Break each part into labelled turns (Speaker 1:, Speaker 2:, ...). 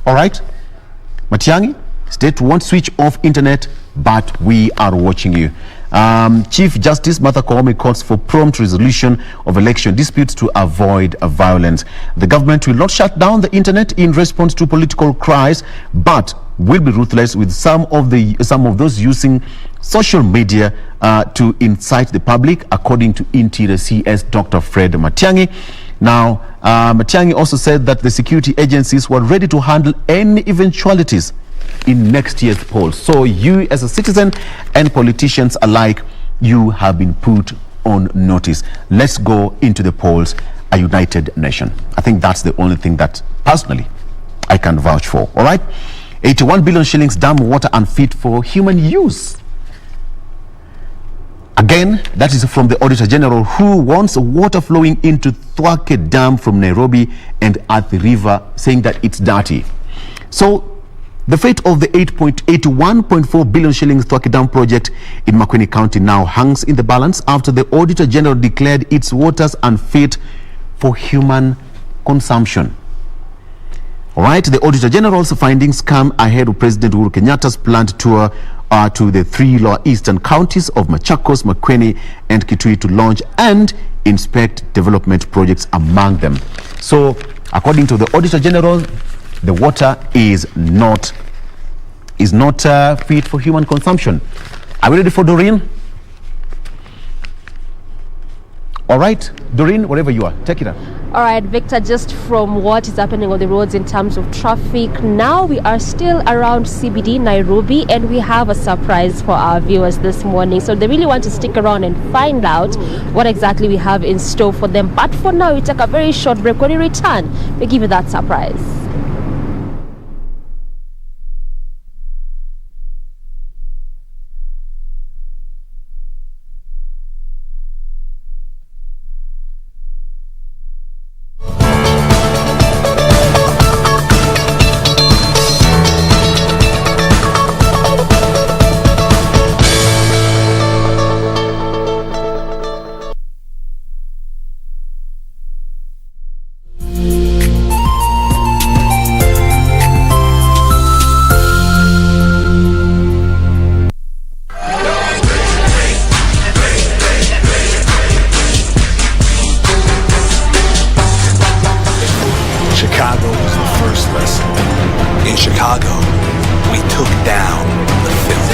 Speaker 1: All right, Matiang'i, state won't switch off internet, but we are watching you. Chief Justice Martha Koome calls for prompt resolution of election disputes to avoid violence. The government will not shut down the internet in response to political cries, but will be ruthless with some of those using social media to incite the public, according to Interior CS Dr. Fred Matiang'i. Now, Matiang'i also said that the security agencies were ready to handle any eventualities in next year's polls. So you as a citizen and politicians alike, you have been put on notice. Let's go into the polls, a united nation. I think that's the only thing that personally I can vouch for. All right, 81 billion shillings dam water unfit for human use. Again, that is from the Auditor General, who wants water flowing into Thwake Dam from Nairobi and Athi River, saying that it's dirty. So the fate of the 81.4 billion shillings Thwake Dam project in Makueni County now hangs in the balance after the Auditor General declared its waters unfit for human consumption. All right, the Auditor General's findings come ahead of President Uhuru Kenyatta's planned tour to the 3 lower eastern counties of Machakos, Makueni, and Kitui to launch and inspect development projects among them. So, according to the Auditor General, the water is not fit for human consumption. Are we ready for Doreen? All right, Doreen, wherever you are, take it up.
Speaker 2: All right, Victor, just from what is happening on the roads in terms of traffic, now we are still around CBD, Nairobi, and we have a surprise for our viewers this morning. So they really want to stick around and find out what exactly we have in store for them. But for now, we take a very short break. When we return, we give you that surprise.
Speaker 3: Chicago was the first lesson. In Chicago, we took down the film.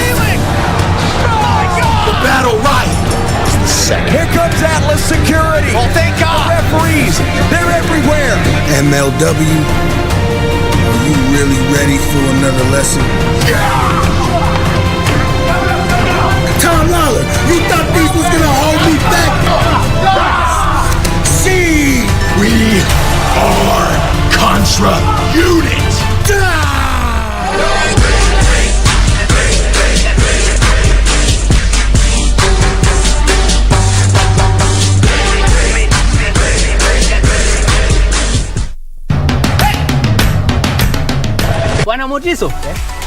Speaker 3: The battle riot was the second.
Speaker 4: Here comes Atlas Security.
Speaker 3: Oh, thank God.
Speaker 4: The referees, they're everywhere.
Speaker 5: MLW, are you really ready for another lesson? Tom Lawler, you thought these was gonna hold me back? See,
Speaker 3: We are Contra Unit.
Speaker 6: Bwana Motiso,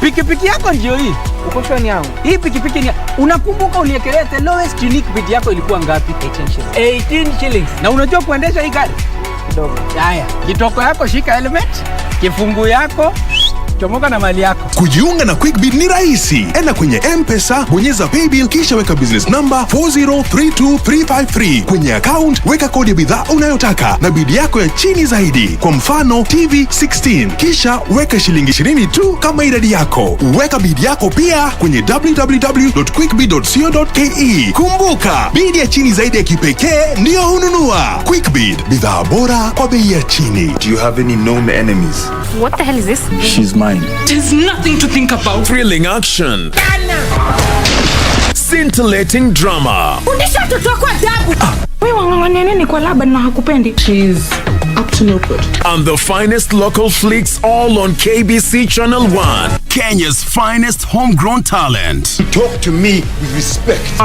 Speaker 6: pikipiki yako ndio hii.
Speaker 7: Uko shwani yangu.
Speaker 6: Hii pikipiki ni, unakumbuka uliekelea the lowest unique bid yako ilikuwa ngapi?
Speaker 7: 18 shillings.
Speaker 6: 18 shillings. Na unajua kuendesha hii gari?
Speaker 7: Kidogo.
Speaker 6: Haya, kitoko yako shika helmet, kifungu yako, chomoka na mali yako.
Speaker 8: Kujiunga na QuickBid ni rahisi. Enda kwenye M-Pesa, bonyeza paybill, kisha weka business number 4032353. Kwenye account, weka kodi ya bidhaa unayotaka na bid yako ya chini zaidi. Kwa mfano, TV 16. Kisha weka shilingi 20 tu kama idadi yako. Weka bid yako pia kwenye www.quickbid.co.ke. Kumbuka, bid ya chini zaidi ya kipekee ndio hununua. QuickBid, bidhaa bora kwa bei ya chini.
Speaker 9: Do you have any known enemies?
Speaker 10: What the hell is this?
Speaker 9: She's mine.
Speaker 10: There's nothing to think about.
Speaker 11: Thrilling action. Scintillating drama.
Speaker 10: Undisha tutoka adabu. Wewe wangangania nini kwa laba na hakupendi?
Speaker 9: She's up to no good.
Speaker 11: And the finest local flicks all on KBC Channel 1. Kenya's finest homegrown talent.
Speaker 5: Talk to me with respect.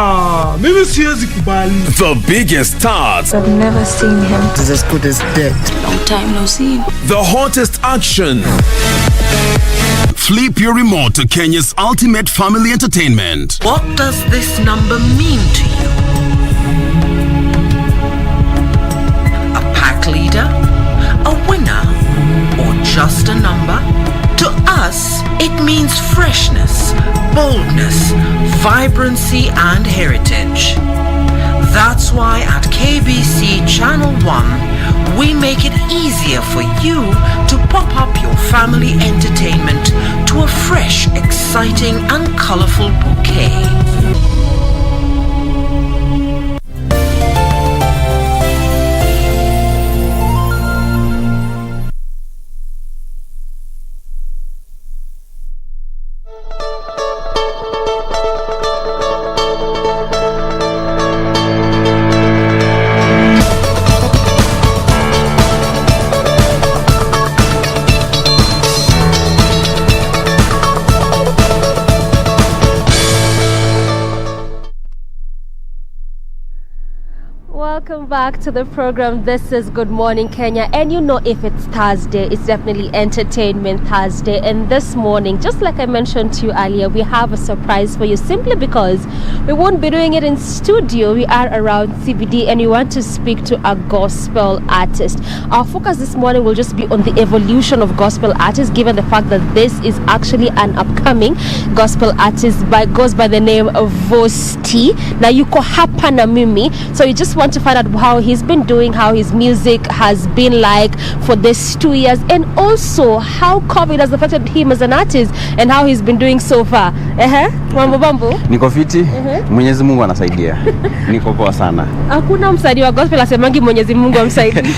Speaker 4: Mimi siwezi kubali.
Speaker 11: The biggest stars.
Speaker 10: I've never seen him.
Speaker 5: This is as good as dead.
Speaker 10: Long time no see.
Speaker 11: The hottest action. Flip your remote to Kenya's ultimate family entertainment.
Speaker 12: What does this number mean to you? A pack leader? A winner? Or just a number? To us, it means freshness, boldness, vibrancy, and heritage. That's why at KBC Channel 1, we make it easier for you to pop up your family entertainment to a fresh, exciting, and colorful bouquet.
Speaker 2: Welcome back to the program. This is Good Morning Kenya, and you know, if it's Thursday, it's definitely Entertainment Thursday. And this morning, just like I mentioned to you earlier, we have a surprise for you, simply because we won't be doing it in studio. We are around CBD, and we want to speak to a gospel artist. Our focus this morning will just be on the evolution of gospel artists, given the fact that this is actually an upcoming gospel artist goes by the name of Vosti. Na yuko hapa na mimi, so you just want to find out how he's been doing, how his music has been like for this 2 years, and also how COVID has affected him as an artist and how he's been doing so far. Mambo bambo.
Speaker 13: Niko fiti. Mwenyezi Mungu anasaidia. Niko poa sana.
Speaker 2: Hakuna msanii wa gospel asemangi Mwenyezi Mungu amsaidie.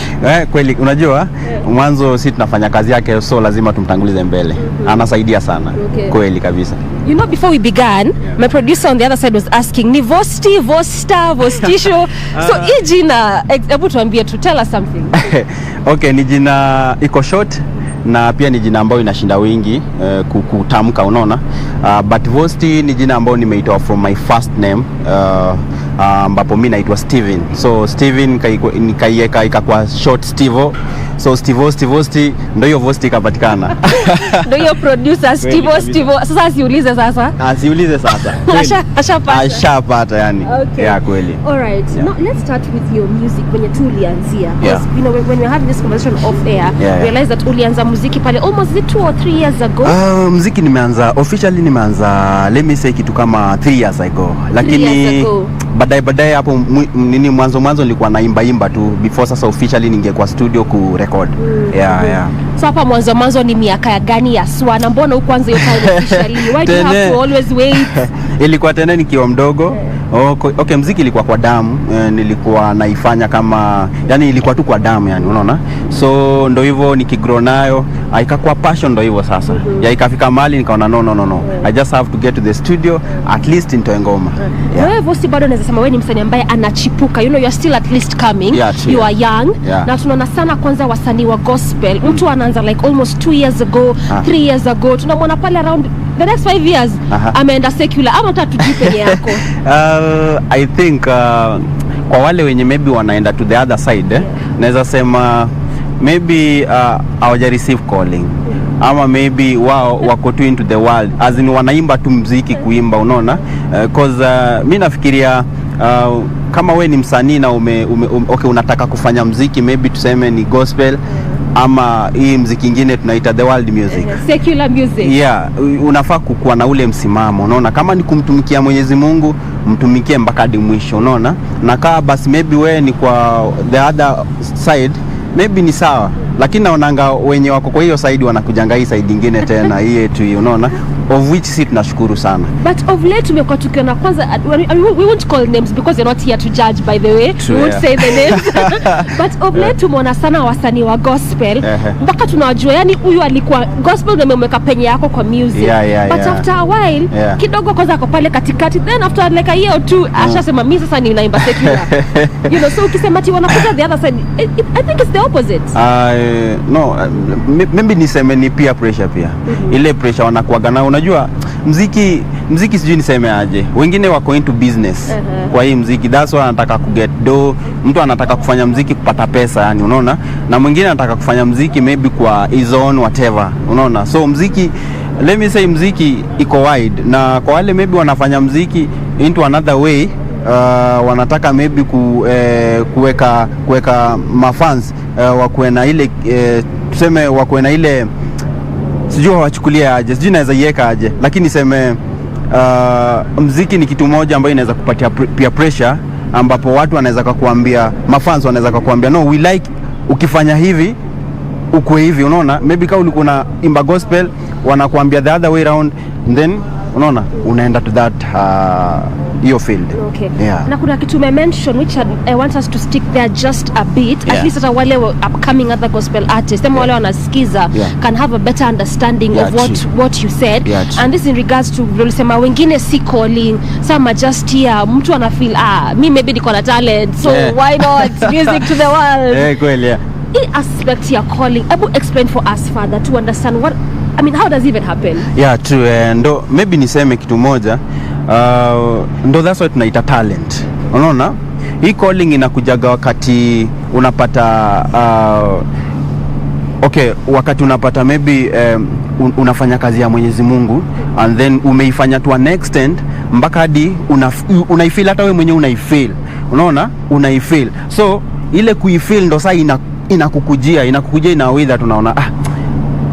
Speaker 13: Kweli unajua mwanzo sisi tunafanya kazi yake, so lazima tumtangulize mbele. Anasaidia sana. Kweli kabisa.
Speaker 2: You know, before we began, my producer on the other side was asking, ni Vosti, Vosta, Vostisho. So hii jina, hebu tuambie, to tell us something.
Speaker 13: Okay, ni jina iko short na pia ni jina ambayo inashinda wingi kutamka, unaona. But Vosti ni jina ambayo nimeitoa from my first name, ambapo mimi naitwa Steven. So Steven nikaiweka ikakuwa short Stevo. So Stevosti ndio hiyo Vosti ikapatikana.
Speaker 2: Ndio hiyo producer Stevo. Sasa siulize sasa.
Speaker 13: Siulize sasa. Ashapata yani.
Speaker 2: Okay.
Speaker 13: Yeah, kweli.
Speaker 2: All right. Now let's start with your music when you tulianzia. Because you know, when we're having this conversation off air, realize that ulianza muziki pale almost 2 or 3 years ago.
Speaker 13: Muziki officially nimeanza, let me say, kitu kama 3 years ago. Lakini baadaye hapo nini mwanzo nilikuwa naimba tu before sasa officially ningekuwa studio ku record.
Speaker 2: So hapa mwanzo ni miaka gani ya swana? Mbona ukuanza hiyo time officially? Why do you have to always wait?
Speaker 13: Ilikuwa tena nikiwa mdogo. Okay, muziki ilikuwa kwa damu. Nilikuwa naifanya kama, yani ilikuwa tu kwa damu, yani unaona. So ndio hivyo nikigrow nayo, ikakuwa passion, ndio hivyo sasa. Ikafika mahali nikaona no. I just have to get to the studio at least into ngoma.
Speaker 2: Wewe Vosti bado unaweza sema wewe ni msanii ambaye anachipuka. You know, you're still at least coming. You are young. Na tunaona sana kwanza wasanii wa gospel. Mtu anaanza like almost 2 years ago, 3 years ago. Tunamwona pale around the next 5 years ameenda secular. Ama tatujipe yako.
Speaker 13: I think kwa wale wenye maybe wanaenda to the other side, naweza sema maybe hawaja receive calling, ama maybe wao wako too into the world, as in wanaimba tu muziki kuimba, unaona. Cause mimi nafikiria kama we ni msanii na okay, unataka kufanya muziki, maybe tuseme ni gospel ama hii muziki ingine tunaita the world music,
Speaker 2: secular music.
Speaker 13: Unafaa kukuwa na ule msimamo, unaona. Kama ni kumtumikia Mwenyezi Mungu, mtumikie mpaka hadi mwisho, unaona. Na kaa basi maybe we ni kwa the other side, maybe ni sawa, lakini naonanga wenye wako kwa hiyo side wanakujanga hii side nyingine tena hii yetu, unaona, of which si tunashukuru sana.
Speaker 2: But of late tumekuwa tukiona kwanza, we won't call names because you're not here to judge, by the way. We won't say the names. But of late tumeona sana wasanii wa gospel mpaka tunawajua, yani huyu alikuwa gospel na umemweka penye yako kwa music. But after a while kidogo kwanza ako pale katikati, then after like a year or two ashasema mimi sasa ninaimba secular. You know, so ukisema ati wanakuja the other side, I think it's the opposite.
Speaker 13: No, maybe niseme ni peer pressure pia. Ile pressure wanakuaga na, unajua muziki sijui niseme aje, wengine wako into business kwa hii muziki, that's why anataka ku get dough. Mtu anataka kufanya muziki kupata pesa, yani unaona, na mwingine anataka kufanya muziki maybe kwa his own whatever, unaona. So muziki, let me say, muziki iko wide, na kwa wale maybe wanafanya muziki into another way, wanataka maybe kuweka mafans wakuwe na ile tuseme wakuwe na ile sijui wachukulia aje, sijui naweza iweka aje, lakini niseme muziki ni kitu moja ambayo inaweza kupatia peer pressure, ambapo watu wanaweza kukuambia, mafans wanaweza kukuambia no, we like ukifanya hivi ukwe hivi, unaona, maybe kama ulikuwa na imba gospel wanakuambia the other way around, then unaona unaenda to that hiyo field.
Speaker 2: Okay.
Speaker 13: Yeah.
Speaker 2: Na kuna kitu mention which I want us to stick there just a bit, at least hata wale upcoming other gospel artists ama wale wanasikiza can have a better understanding of what you said, and this in regards to ulisema wengine si calling, some just here mtu ana feel me maybe niko na talent, so why not music to the world.
Speaker 13: Kweli.
Speaker 2: In aspect ya calling, able explain for us further to understand what, I mean, how does it even happen?
Speaker 13: Yeah, true. Ndo maybe niseme kitu moja, ndo that's why tunaita talent. Unaona? Hii calling inakujaga wakati unapata wakati unapata maybe unafanya kazi ya Mwenyezi Mungu, and then umeifanya to an extent mpaka hadi unaifeel, hata wewe mwenyewe unaifeel. Unaona? Unaifeel. So ile kuifeel ndo sasa inakukujia in a way that unaona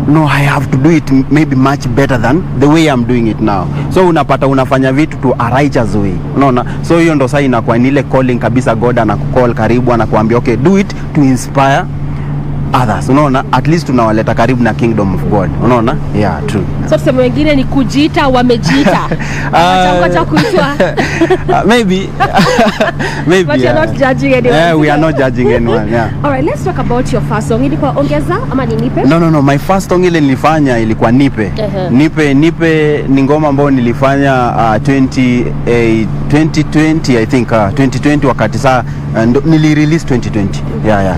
Speaker 13: no, I have to do it maybe much better than the way I'm doing it now. So unapata unafanya vitu to a righteous way, unaona. So hiyo ndo sasa inakuwa ni ile calling kabisa. God anakucall karibu, anakuambia okay, do it to inspire others, unaona, at least tunawaleta karibu na kingdom of God, unaona. Yeah, true.
Speaker 2: So tuseme wengine ni kujiita wamejiita wanataka kuitwa
Speaker 13: maybe
Speaker 2: but you're not judging anyone.
Speaker 13: We are not judging anyone. Yeah.
Speaker 2: All right, let's talk about your first song. Ilikuwa Ongeza ama ni Nipe?
Speaker 13: No, my first song ile nilifanya ilikuwa Nipe. Nipe ni ngoma ambayo nilifanya 2020 I think 2020 wakati saa nili-release 2020. Yeah.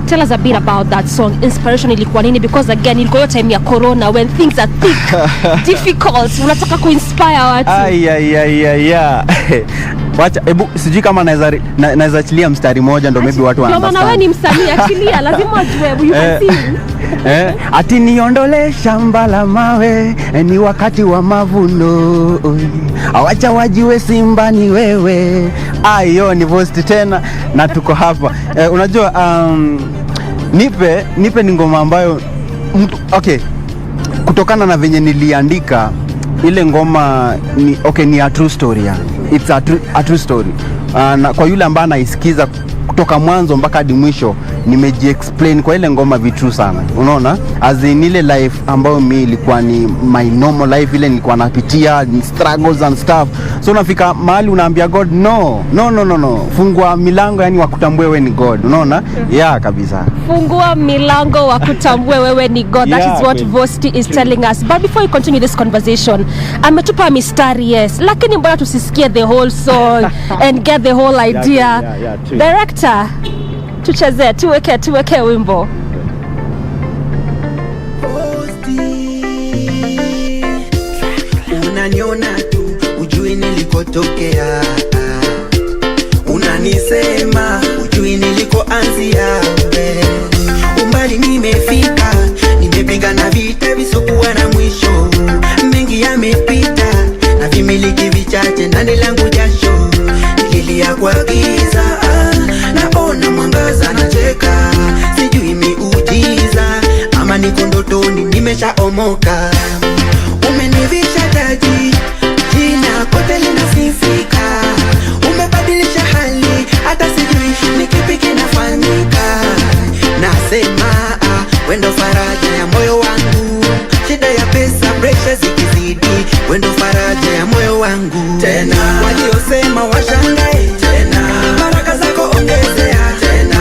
Speaker 2: Tell us a bit about that song. Inspiration ilikuwa nini? Because again, ilikuwa hiyo time ya corona when things are thick, difficult. Unataka kuinspire watu. Wacha, sijui kama naweza achilia mstari moja ndo maybe watu wanaelewa. Kama wewe ni msanii, achilia, lazima wajue you can sing.
Speaker 13: Ati niondole shamba la mawe, ni wakati wa mavuno. Awacha wajiwe simba ni wewe. Hiyo ni voice tena na tuko hapa. Unajua Nipe ni ngoma ambayo kutokana na venye niliandika ile ngoma ni a true story. It's a true story. Na kwa yule ambaye anaisikiza kutoka mwanzo mpaka hadi mwisho, nimeji-explain kwa ile ngoma vitu sana. Unaona? As in ile life ambayo mimi ilikuwa ni my normal life, ile nilikuwa napitia struggles and stuff. So unafika mahali unaambia God no. Fungua milango, yani wakutambue wewe ni God. Unaona? Yeah, kabisa.
Speaker 2: Fungua milango wakutambue wewe ni God. That is what Vosti is telling us. But before we continue this conversation, ametupa mistari, yes. Lakini mbona tusisikie the whole song and get the whole idea? Director, tucheze, tuweke wimbo.
Speaker 14: Unaniona tu, ujui nilikotokea. Unanisema, ujui nilikoanzia. Umbali nimefika, nimepiga na vita visokuwa na mwisho. Mengi yamepita, na vimiliki vichache ndani langu jasho. Nililia kwa giza, naona mwangaza nacheka. Sijui miujiza, ama niko ndotoni nimeshaomoka. Umenivisha taji, jina kote linasifika. Umebadilisha hali, hata sijui ni kipi kinafanyika. Nasema wendo faraja ya moyo wangu. Shida ya pesa, pressure zikizidi, wendo faraja ya moyo wangu. Tena waliosema washangae, tena baraka zako ongezea, tena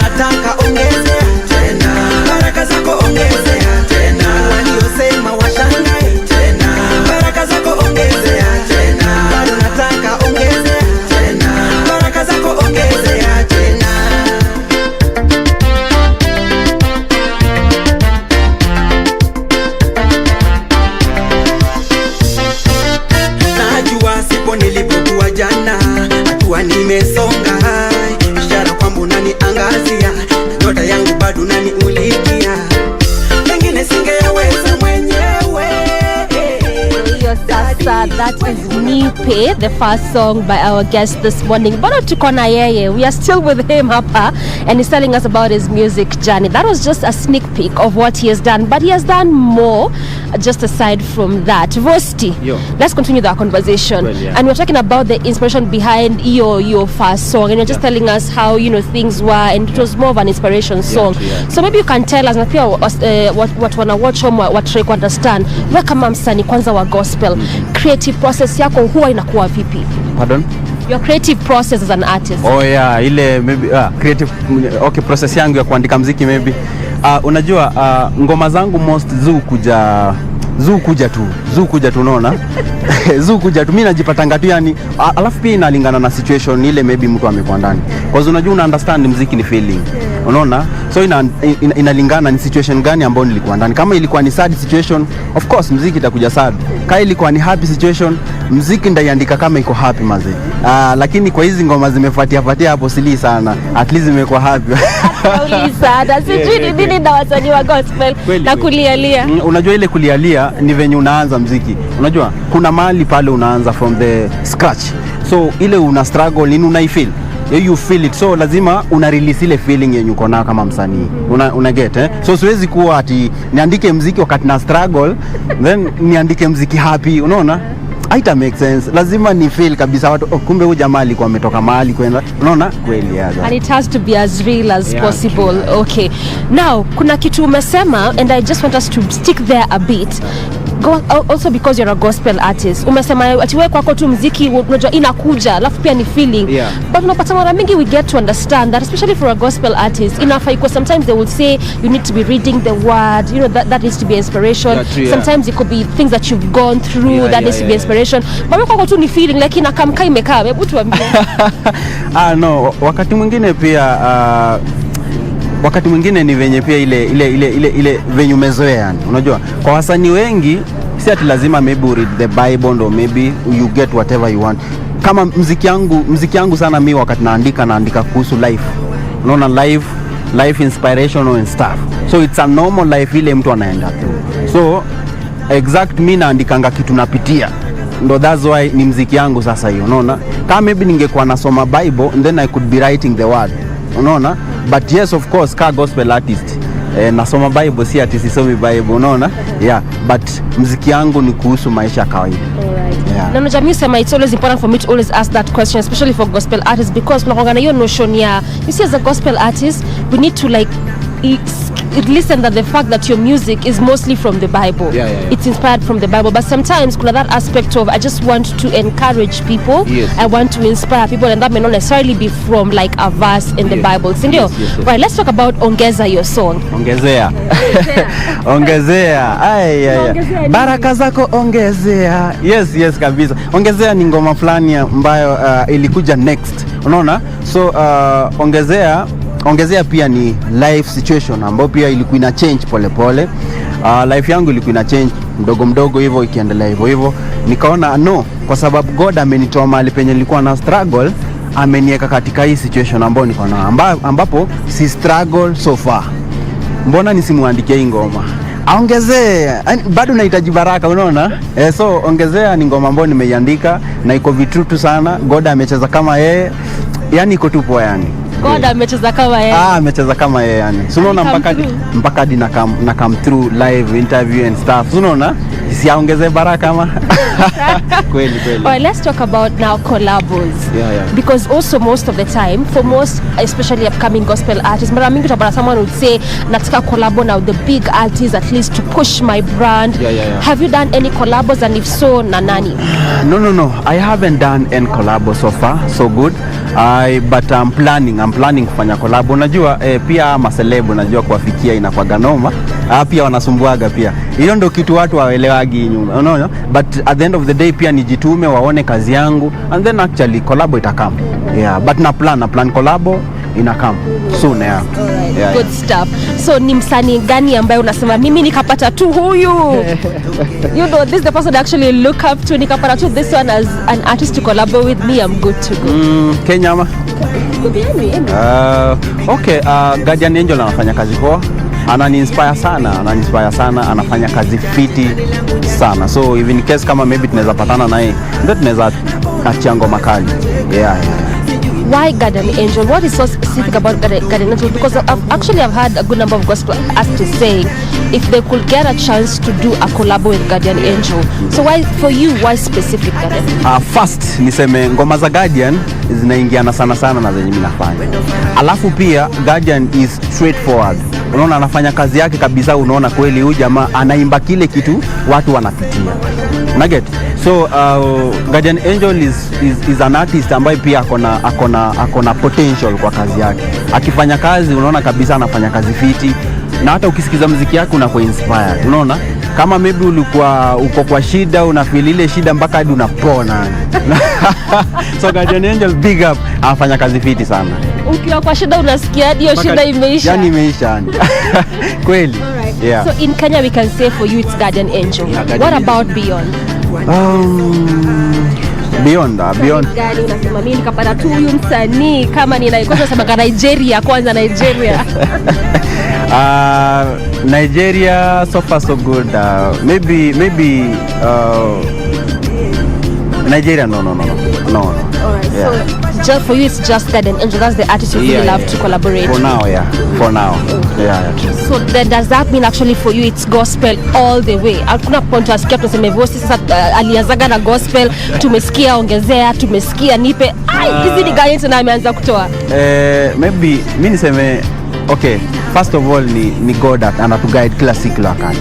Speaker 14: nataka ongezea, tena baraka zako ongezea, tena waliosema washangae, tena baraka zako ongezea, tena nataka ongezea, tena baraka zako ongezea, tena. Najua sipo nilipokuwa jana, hatua nimesonga. Ishara kwamba unaniangazia, nyota yangu bado unaniulikia. Pengine singeweza mwenyewe.
Speaker 2: Hiyo sasa, that is Nipe, the first song by our guest this morning. Bado tuko na yeye. We are still with him hapa, and he's telling us about his music journey. That was just a sneak peek of what he has done, but he has done more just aside from that. Vosti, let's continue the conversation.
Speaker 13: Well, yeah.
Speaker 2: And we're talking about the inspiration behind your first song, and you're just telling us how things were, and it was more of an inspiration song. So maybe you can tell us na pia what wanna watch home, what try to understand. Wewe kama msanii kwanza wa gospel, creative process yako huwa inakuwa vipi?
Speaker 13: Pardon?
Speaker 2: Your creative process as an artist.
Speaker 13: Oh yeah, ile maybe creative process yangu ya kuandika muziki maybe. Unajua ngoma zangu most zuu kuja tu unaona. Zuu kuja tu, mimi najipatanga tu yani, alafu pia inalingana na situation ile maybe mtu amekuwa ndani. Because unajua una understand muziki ni feeling. Unaona? So inalingana ni situation gani ambayo nilikuwa ndani. Kama ilikuwa ni sad situation, of course muziki itakuja sad. Kama ilikuwa ni happy situation, muziki ndaiandika kama iko happy maze. Lakini kwa hizi ngoma zimefuatia hapo sili sana. At least zimekuwa happy.
Speaker 2: Sana. Sijui nini na wasanii wa gospel na kulialia.
Speaker 13: Unajua ile kulialia ni venye unaanza muziki. Unajua kuna mahali pale unaanza from the scratch. So ile una struggle ni unaifeel. You feel it, so lazima una release ile feeling yenye uko nayo kama msanii. Una get So siwezi kuwa ati niandike muziki wakati na struggle then niandike muziki happy, unaona? Haita make sense. Lazima ni feel kabisa watu kumbe huyu jamaa alikuwa ametoka mahali kwenda. Unaona? Kweli
Speaker 2: and it has to be as real as possible. Okay. Now, kuna kitu umesema, and I just want us to stick there a bit. Also because you're a gospel artist, umesema ati wewe kwako tu muziki unajua inakuja alafu pia ni feeling. But unapata mara mingi we get to understand that especially for a gospel artist inafai kwa sometimes they will say you need to be reading the word, that needs to be inspiration. Sometimes it could be things that you've gone through that needs to be inspiration. But wewe kwako tu ni feeling like inakamka imekaa. Hebu tuambie.
Speaker 13: No, wakati mwingine ni venye pia ile venye umezoea yani. Unajua kwa wasanii wengi si ati lazima maybe read the Bible or maybe you get whatever you want. Kama muziki yangu sana mimi wakati naandika kuhusu life. Unaona life inspiration and stuff. So it's a normal life ile mtu anaenda through. So exact mimi naandikanga kitu napitia. Ndo that's why ni muziki yangu sasa hiyo, unaona? Kama maybe ningekuwa nasoma Bible and then I could be writing the word. Unaona? But yes, of course, ka gospel artist nasoma Bible, si ati sisomi Bible, unaona? Yeah, but muziki yangu ni kuhusu maisha kawaida.
Speaker 2: Na unajua mimi sema it's always important for me to always ask that question, especially for gospel artists, because tunakuanga na hiyo notion ya you see as a gospel artist we need to like listen that the fact that your music is mostly from the Bible. It's inspired from the Bible, but sometimes kuna that aspect of I just want to encourage people. I want to inspire people, and that may not necessarily be from like a verse in the Bible. Sindio? Right, let's talk about Ongeza, your song.
Speaker 13: Ongezea. Ongezea. Baraka zako ongezea. Yes kabisa. Ongezea ni ngoma fulani ambayo ilikuja next. Unaona? So ongezea pia ni life situation ambayo pia ilikuwa ina change pole. Life yangu ilikuwa ina change mdogo hivyo ikiendelea hivyo. Nikaona kwa sababu God amenitoa mahali penye nilikuwa na struggle, ameniweka katika hii situation ambayo niko na ambapo si struggle so far. Mbona nisimuandikie hii ngoma? Ongezea. Bado nahitaji baraka, unaona? So ongezea ni ngoma ambayo nimeiandika na iko vitrutu sana. God amecheza kama yeye. Yani iko tu poa yani.
Speaker 2: God amecheza kama yeye.
Speaker 13: Amecheza kama yeye yani. So unaona mpaka hadi na come through live interview and stuff. So unaona? Siaongeze baraka ama. Kweli.
Speaker 2: Alright, let's talk about now collabos. Because also most of the time for most especially upcoming gospel artists, mara mingi utapata someone would say nataka collabo now the big artists at least to push my brand. Have you done any collabos, and if so na nani?
Speaker 13: No. I haven't done any collabo so far. So good. But I'm planning kufanya collab. Unajua pia maselebu unajua kuwafikia inakuwa noma. Pia wanasumbuaga pia. Hiyo ndio kitu watu waelewagi nyuma. Unaona? But at the end of the day pia nijitume waone kazi yangu, and then actually collab itakam. But na plan collab inakam soon.
Speaker 2: Good stuff. So ni msanii gani ambaye unasema mimi nikapata tu huyu? This is the person I actually look up to, nikapata tu this one as an artist to collab with me, I'm good to go.
Speaker 13: Kenya ama? Okay, Guardian Angel anafanya kazi poa. anani-inspire sana, anafanya kazi fiti sana. So even in case kama maybe tunaweza patana naye, ndio tunaweza achia ngoma kali. Yeah.
Speaker 2: Why Guardian Angel? What is so specific about Guardian Angel? Because I've had a good number of gospel artists saying if they could get a chance to do a collab with Guardian Angel. So why, for you, why specific Guardian?
Speaker 13: First niseme ngoma za Guardian zinaingiana sana na zenye mimi nafanya. Alafu pia Guardian is straightforward. Unaona anafanya kazi yake kabisa, unaona kweli huyu jamaa anaimba kile kitu watu wanapitia. Unaget? So Guardian Angel is an artist ambaye pia akona potential kwa kazi yake. Akifanya kazi unaona kabisa anafanya kazi fiti, na hata ukisikiza muziki yake unakuwa inspired. Unaona kama maybe ulikuwa uko kwa shida, unafeel ile shida mpaka hadi unapona. So Guardian Angel big up, anafanya kazi fiti sana.
Speaker 2: Ukiwa kwa shida unasikia hadi hiyo shida imeisha.
Speaker 13: Yani imeisha. Kweli. Yeah.
Speaker 2: So in Kenya we can say for you it's Guardian Angel. Yeah, what about Beyond?
Speaker 13: Beyond.
Speaker 2: Gani unasema mimi nikapata tu huyu msanii kama ninaikosa sababu Nigeria kwanza Nigeria.
Speaker 13: Nigeria so far so good. Maybe Nigeria no.
Speaker 2: Alright.
Speaker 13: Yeah.
Speaker 2: So just for you it's just Guardian Angel. That's the artist you really love to collaborate.
Speaker 13: For now, yeah. For now. Okay. Yeah.
Speaker 2: So then does that mean actually for you it's gospel all the way? Hakuna point asikia tuseme voice sasa alianzaga na gospel, tumesikia ongezea, tumesikia nipe. Hizi ni gani tena ameanza kutoa?
Speaker 13: Maybe mimi niseme okay, first of all ni God anatuguide kila siku wakati.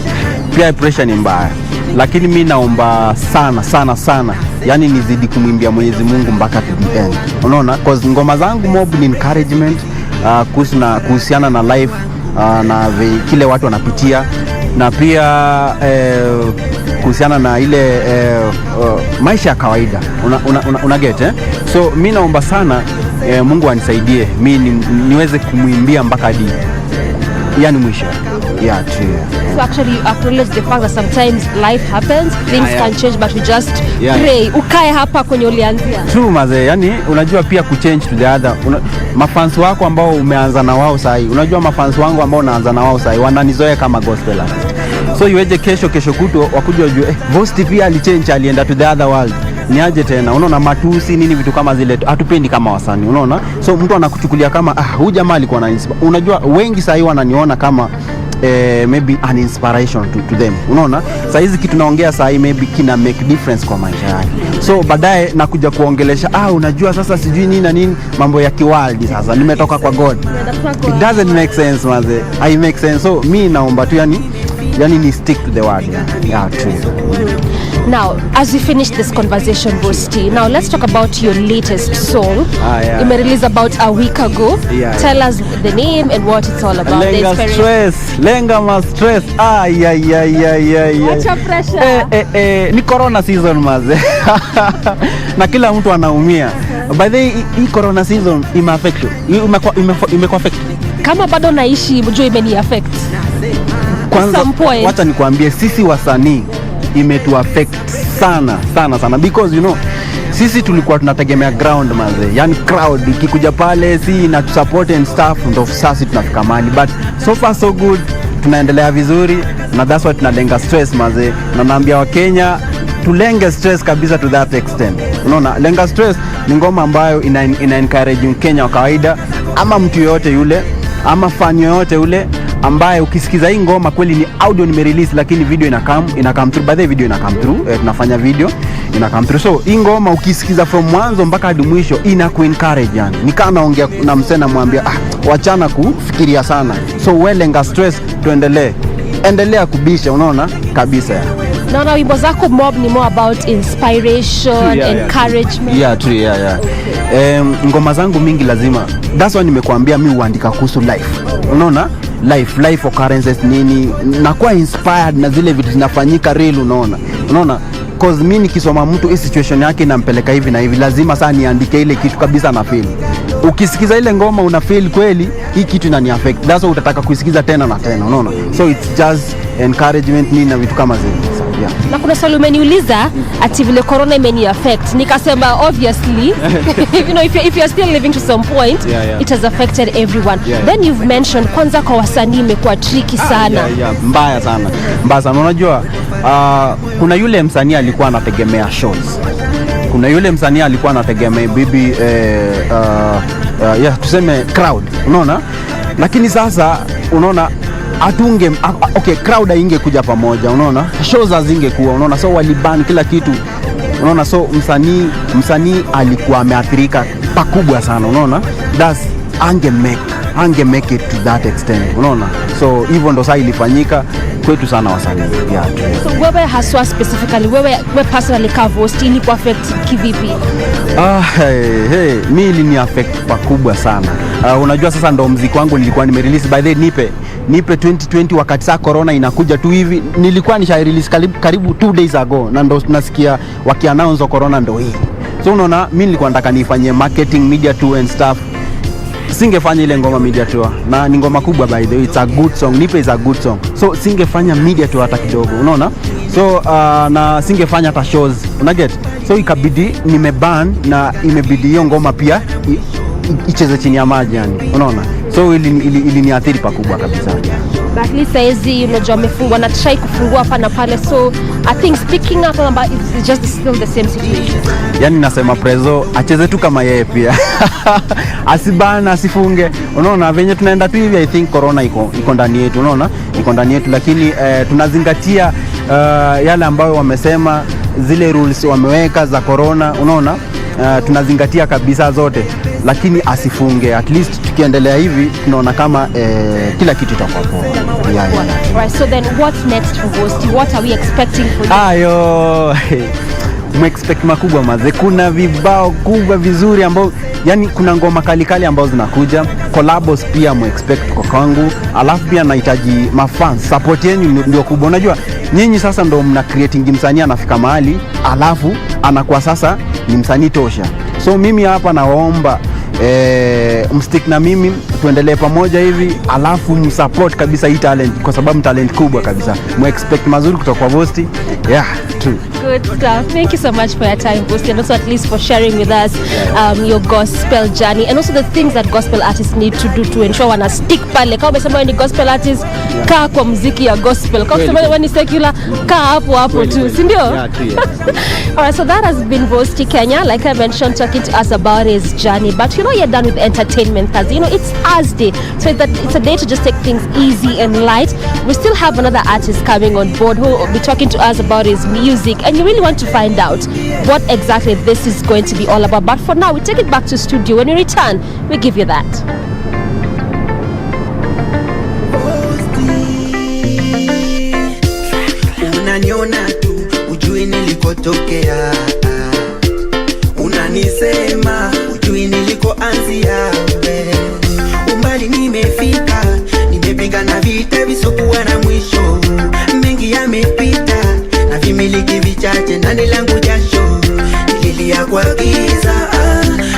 Speaker 13: Pia pressure ni mbaya. Lakini mimi naomba sana yani nizidi kumwimbia Mwenyezi Mungu mpaka to the end. Unaona cause ngoma zangu mob ni encouragement kuhusiana na life na kile watu wanapitia, na pia kuhusiana na ile maisha ya kawaida. Una get So mimi naomba sana Mungu anisaidie mimi niweze kumwimbia mpaka hadi yani mwisho. Yeah, true.
Speaker 2: So actually you acknowledge the fact that sometimes life happens, things can change, but we just pray. Ukae hapa kwenye ulianzia.
Speaker 13: True maze, yani unajua pia kuchange to the other. Mafans wako ambao umeanza na wao sahi, unajua mafans wangu ambao naanza na wao sahi wananizoea kama gospel artist. So iweje kesho kutu wakuja wajue Vosti pia alichange, alienda to the other world. Niaje tena, unaona matusi nini vitu kama zile hatupendi kama wasanii, unaona. So mtu anakuchukulia kama huyu jamaa alikuwa na inspire. Unajua wengi sahi wananiona kama maybe an inspiration to them, unaona. Sasa hizi kitu naongea sasa maybe kina make difference kwa maisha yake. So baadaye nakuja kuongelesha unajua sasa sijui nini na nini mambo ya kiwaldi, sasa nimetoka kwa God. It doesn't make sense maze. I make sense. So mi naomba tu yani ni stick to the word. Yeah, true.
Speaker 2: Now, as we finish this conversation, Vosti, now let's talk about your latest song. You may release about a week ago. Tell us the name and what it's all about.
Speaker 13: Lenga ma stress.
Speaker 2: Acha pressure.
Speaker 13: Ni corona season maze. Na kila mtu anaumia. By the way, hii corona season imeaffect. Imekuaffect.
Speaker 2: Kama bado naishi, mjue imeni affect.
Speaker 13: Kwanza wacha nikwambie sisi wasanii imetu affect sana because you know sisi tulikuwa tunategemea ground maze, yani crowd ikikuja pale si na support and stuff, ndio sasa tunafika mahali, but so far so good, tunaendelea vizuri, na that's why tunalenga stress maze, na naambia wa Kenya tulenge stress kabisa to that extent. Unaona, lenga stress ni ngoma ambayo ina encourage Mkenya wa kawaida ama mtu yoyote yule ama fan yoyote yule ambaye ukisikiza hii ngoma kweli ni audio nime-release, lakini video ina come through. By the video ina come through, tunafanya video ina come through. So hii ngoma ukisikiza from mwanzo mpaka hadi mwisho ina ku-encourage yani. Nikaa naongea na msena mwambia wachana kufikiria sana. So welenga stress, endelea kubisha, unaona kabisa yani.
Speaker 2: Na wimbo zako mob ni more about inspiration, encouragement.
Speaker 13: Yeah, true, yeah. Okay. Ngoma zangu mingi lazima. That's why nimekuambia mimi huandika kuhusu life. Unaona? Life occurrences nini, nakuwa inspired na zile vitu zinafanyika real, unaona cause mimi nikisoma mtu hii situation yake inampeleka hivi na hivi, lazima sana niandike ile kitu kabisa na feel. Ukisikiza ile ngoma una feel kweli hii kitu inani affect, that's why utataka kuisikiza tena na tena, unaona. So it's just encouragement nini na vitu kama zile. yeah.
Speaker 2: Na kuna swali umeniuliza ati vile corona imeni affect, nikasema obviously you know if you're still living to some point, it has affected everyone. Then you've mentioned kwanza kwa wasanii imekuwa tricky sana.
Speaker 13: Mbaya sana. Unajua kuna yule msanii alikuwa anategemea shows. Kuna yule msanii alikuwa anategemea bibi tuseme crowd, unaona? Lakini sasa unaona okay, crowd ingekuja pamoja, unaona? Shows hazingekuwa, unaona? So waliban kila kitu, unaona? So msanii alikuwa ameathirika pakubwa sana, unaona? That's ange make it to that extent, unaona? So hivyo ndo sasa ilifanyika kwetu sana wasanii.
Speaker 2: So wewe haswa specifically, wewe personally Kavost ili ku affect kivipi?
Speaker 13: Mimi ilini affect pakubwa sana. Unajua sasa ndo muziki wangu nilikuwa nimerelease by the nipe 2020 wakati saa corona inakuja tu hivi, nilikuwa nisha release karibu 2 days ago, na ndo tunasikia wakiannounce corona ndo hii. So unaona mimi nilikuwa nataka nifanye marketing media tour and stuff. Singefanya ile ngoma media tour, na ni ngoma kubwa by the way, it's a good song, Nipe is a good song. So singefanya media tour hata kidogo, unaona? So na singefanya hata shows, unaget? So ikabidi nimeban, na imebidi hiyo ngoma pia icheze chini ya maji yani, unaona? So ili niathiri pakubwa kabisa.
Speaker 2: But at least saizi unajua amefungwa na try kufungua hapa na pale, so I think speaking up about it's just still the same situation.
Speaker 13: Yani nasema Prezo acheze tu kama yeye pia. Asibana, asifunge. Unaona venye tunaenda tu hivi, I think corona iko ndani yetu, unaona? Iko ndani yetu, lakini tunazingatia yale ambayo wamesema, zile rules wameweka za corona, unaona? Tunazingatia kabisa zote, lakini asifunge. At least tukiendelea hivi tunaona kama kila kitu itakuwa poa.
Speaker 2: Right, so then what's next for Ghost? What are we expecting for you?
Speaker 13: Ayo, expect makubwa maze. Kuna vibao kubwa vizuri ambao yani kuna ngoma kali ambao zinakuja, collabos pia expect kwa kwangu. Alafu pia nahitaji mafans, support yenu ndio kubwa. Unajua nyinyi sasa ndio mna creating msanii anafika mahali alafu anakuwa sasa ni msanii tosha. So mimi hapa naomba mstick na mimi tuendelee pamoja hivi, alafu msupport kabisa hii talent, kwa sababu talent kubwa kabisa. Expect mazuri kutoka kwa Vosti. True.
Speaker 2: Good stuff. Thank you so much for your time, Vosti, and also at least for sharing with us your gospel journey, and also the things that gospel artists need to do to ensure wana stick pale. Kama umesema ni gospel artist, kaa kwa muziki ya gospel. Kama umesema ni secular, kaa hapo tu, si ndio? Alright, so that has been Vosti Kenya, like I mentioned, talking to us about his journey. But you know, you're done with entertainment Thursday. You know, it's Thursday, so it's a day to just take things easy and light. We still have another artist coming on board who will be talking to us about his music, and you really want to find out what exactly this is going to be all about. But for now, we take it back to studio. When we return, we give you that.
Speaker 14: Unaniona tu ujui nilikotokea, unanisema ujui nilikoanzia. Umbali nimefika, nimepiga na vita visokuwa na mwisho. Mengi yamepita na vimiliki vichache ndani langu jasho. Nililia kwa giza,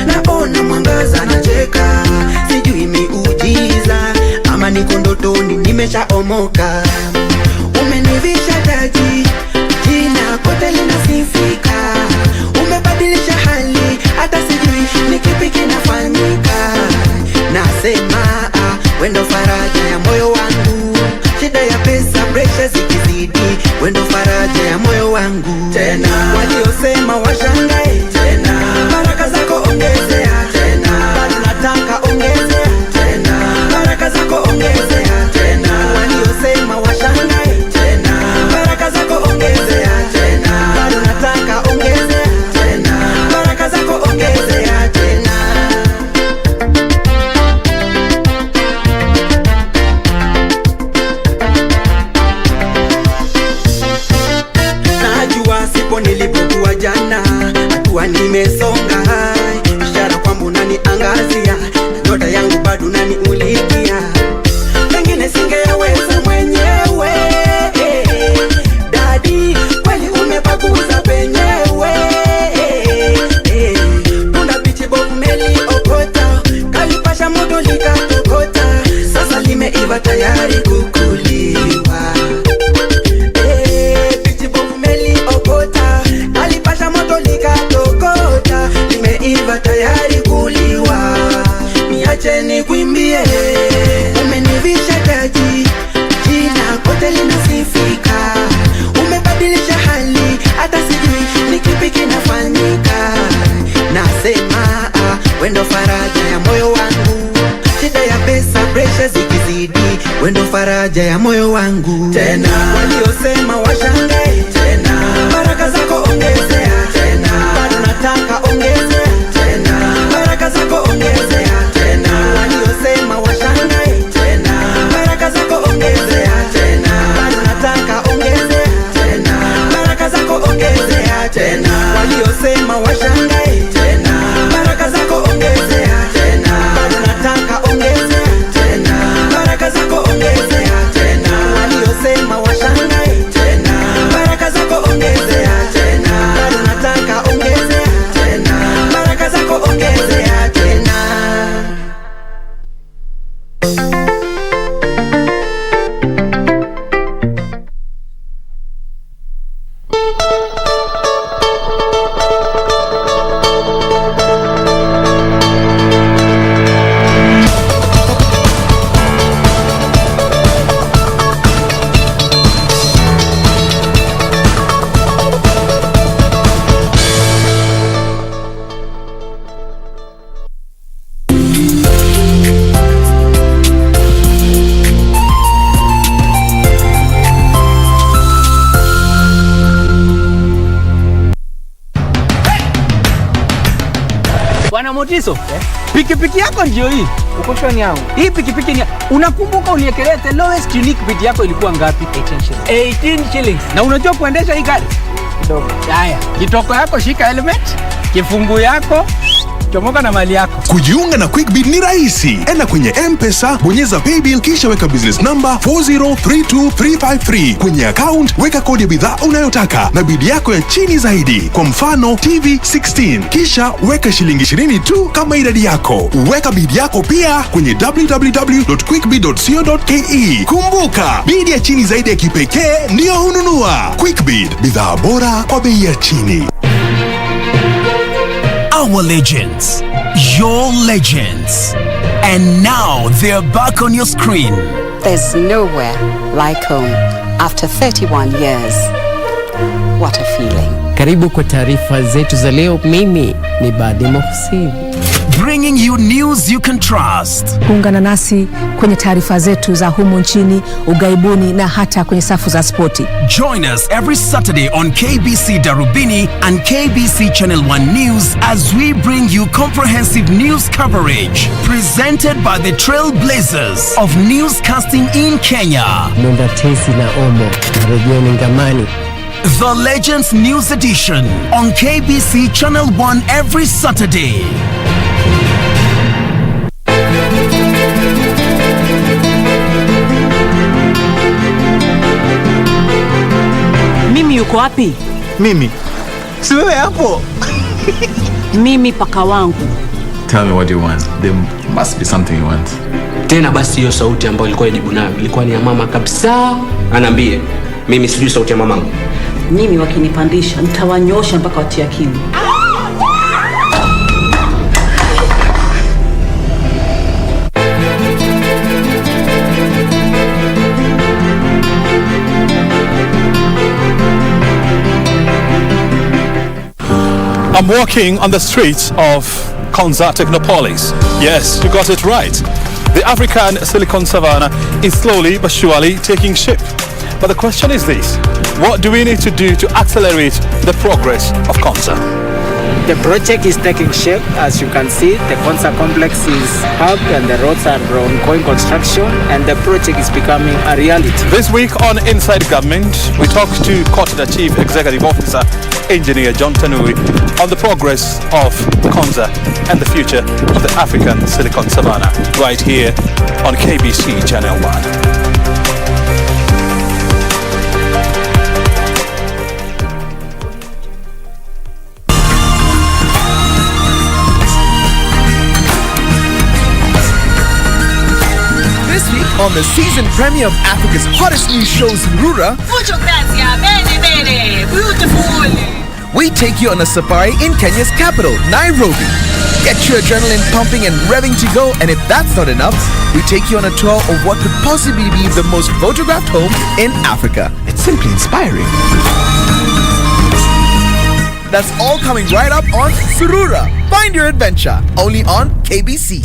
Speaker 14: naona mwangaza, nacheka. Sijui miujiza ama niko ndotoni, nimeshaomoka. Umenivisha taji, jina kote linasifika. Umebadilisha hali, hata sijui ni kipi kinafanyika. Nasema wendo faraja ya moyo wangu. Shida ya pesa, pressure zikizidi, wendo faraja ya moyo wangu. Tena waliosema washangae, tena baraka zako ongezea, tena bado nataka ongezea, tena baraka zako ongezea, tena waliosema washangae, tena baraka zako ongezea, tena bado nataka ongezea, tena baraka zako ongezea, tena. Najua sipo nilipokuwa jana, hatua nimesonga. Ishara kwamba unaniangazia, nyota yangu bado unaniulikia. Pengine singeweza mwenyewe, Daddy, kweli umepaguza penyewe. Tunda bichi bovu meliokota, kalipasha moto likatokota. Sasa limeiva tayari kukuliwa. Bichi bovu wendo faraja ya moyo wangu. Shida ya pesa, presha zikizidi, wendo faraja ya moyo wangu. Tena waliosema washangae, tena baraka zako ongezea, tena bado nataka ongezea, tena baraka zako ongezea, tena waliosema washangae, tena baraka zako ongezea, tena bado nataka ongezea, tena baraka zako ongezea, tena waliosema washangae, tena baraka zako ongezea, tena bado nataka ongezea, tena baraka zako ongezea, tena waliosema washangae, tena baraka zako ongezea, tena bado nataka ongezea, tena baraka zako ongezea, tena.
Speaker 6: Bwana Motiso, pikipiki yako ndio hii.
Speaker 7: Uko shwani yangu?
Speaker 6: Hii pikipiki ni, unakumbuka uniekelea the lowest unique bid yako ilikuwa ngapi? 18 shillings. Na unajua kuendesha hii gari?
Speaker 7: Kidogo.
Speaker 6: Haya, kitoko yako shika helmet, kifungu yako, chomoka na mali yako.
Speaker 8: Kujiunga na QuickBid ni rahisi. Enda kwenye M-Pesa, bonyeza paybill kisha weka business number 4032353. Kwenye account weka kodi ya bidhaa unayotaka na bid yako ya chini zaidi. Kwa mfano TV 16. Kisha weka shilingi 20 tu kama idadi yako. Weka bid yako pia kwenye www.quickbid.co.ke. Kumbuka, bid ya chini zaidi ya kipekee ndio hununua. QuickBid, bidhaa bora kwa bei ya chini.
Speaker 11: Our legends, your legends. And now they're back on your screen.
Speaker 15: There's nowhere like home after 31 years. What a feeling.
Speaker 16: Karibu kwa taarifa zetu za leo. Mimi ni Badimo Hussein.
Speaker 11: Bringing you news you can trust.
Speaker 10: Kuungana nasi kwenye taarifa zetu za humu nchini, ugaibuni na hata kwenye safu za spoti.
Speaker 11: Join us every Saturday on KBC Darubini and KBC Channel 1 News as we bring you comprehensive news coverage presented by the trailblazers of newscasting in Kenya.
Speaker 16: Nunda Tesi na Omo, Rejeni Ngamani.
Speaker 11: The Legends News Edition on KBC Channel 1 every Saturday.
Speaker 17: Mimi yuko wapi?
Speaker 9: Mimi? Si wewe hapo?
Speaker 17: Mimi paka wangu.
Speaker 9: Tell me what you want. There must be something you want.
Speaker 18: Tena basi hiyo sauti ambayo ilikuwa yajibu nayo ilikuwa ni ya mama kabisa. Anaambie, mimi sijui sauti ya mamangu.
Speaker 17: Mimi wakinipandisha nitawanyosha mpaka watia kiu.
Speaker 19: I'm walking on the streets of Konza Technopolis. Yes, you got it right. The African Silicon Savannah is slowly but surely taking shape. But the question is this: what do we need to do to accelerate the progress of Konza?
Speaker 7: The project is taking shape. As you can see, the Konza complex is up and the roads are ongoing construction and the project is becoming a reality.
Speaker 19: This week on Inside Government, we talked to Kotida Chief Executive Officer, Engineer John Tanui, on the progress of Konza and the future of the African Silicon Savannah, right here on KBC Channel 1.
Speaker 4: On the season premiere of Africa's hottest new shows, Rura, we take you on a safari in Kenya's capital, Nairobi. Get your adrenaline pumping and revving to go, and if that's not enough, we take you on a tour of what could possibly be the most photographed home in Africa. It's simply inspiring. That's all coming right up on Surura. Find your adventure only on KBC.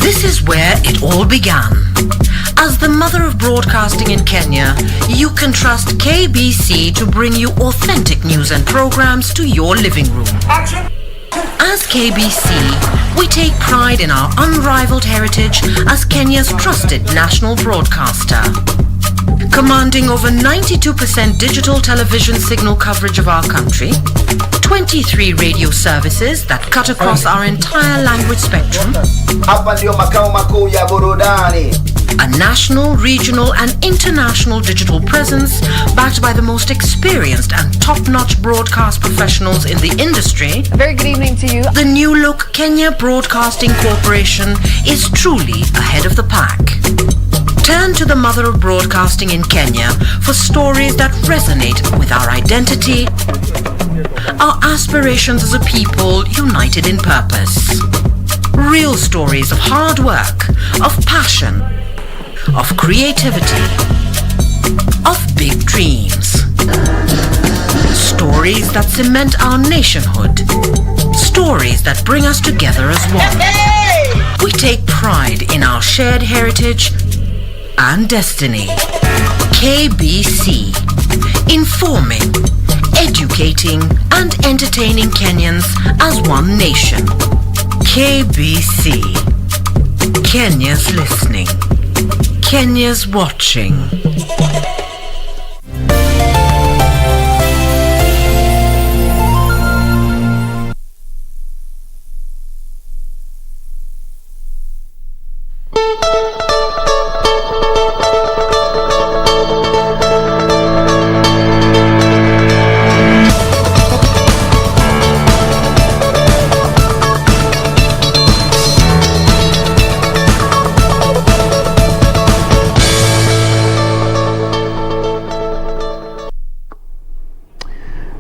Speaker 12: This is where it all began. As the mother of broadcasting in Kenya, you can trust KBC to bring you authentic news and programs to your living room. As KBC, we take pride in our unrivaled heritage as Kenya's trusted national broadcaster. Commanding over 92% digital television signal coverage of our country, 23 radio services that cut across our entire language spectrum, a national, regional and international digital presence backed by the most experienced and top-notch broadcast professionals in the industry.
Speaker 20: A very good evening to you.
Speaker 12: The new look Kenya Broadcasting Corporation is truly ahead of the pack. Turn to the mother of broadcasting in Kenya for stories that resonate with our identity, our aspirations as a people united in purpose. Real stories of hard work, of passion, of creativity, of big dreams. Stories that cement our nationhood. Stories that bring us together as one. We take pride in our shared heritage and destiny. KBC. Informing, educating and entertaining Kenyans as one nation. KBC. Kenya's listening. Kenya's watching.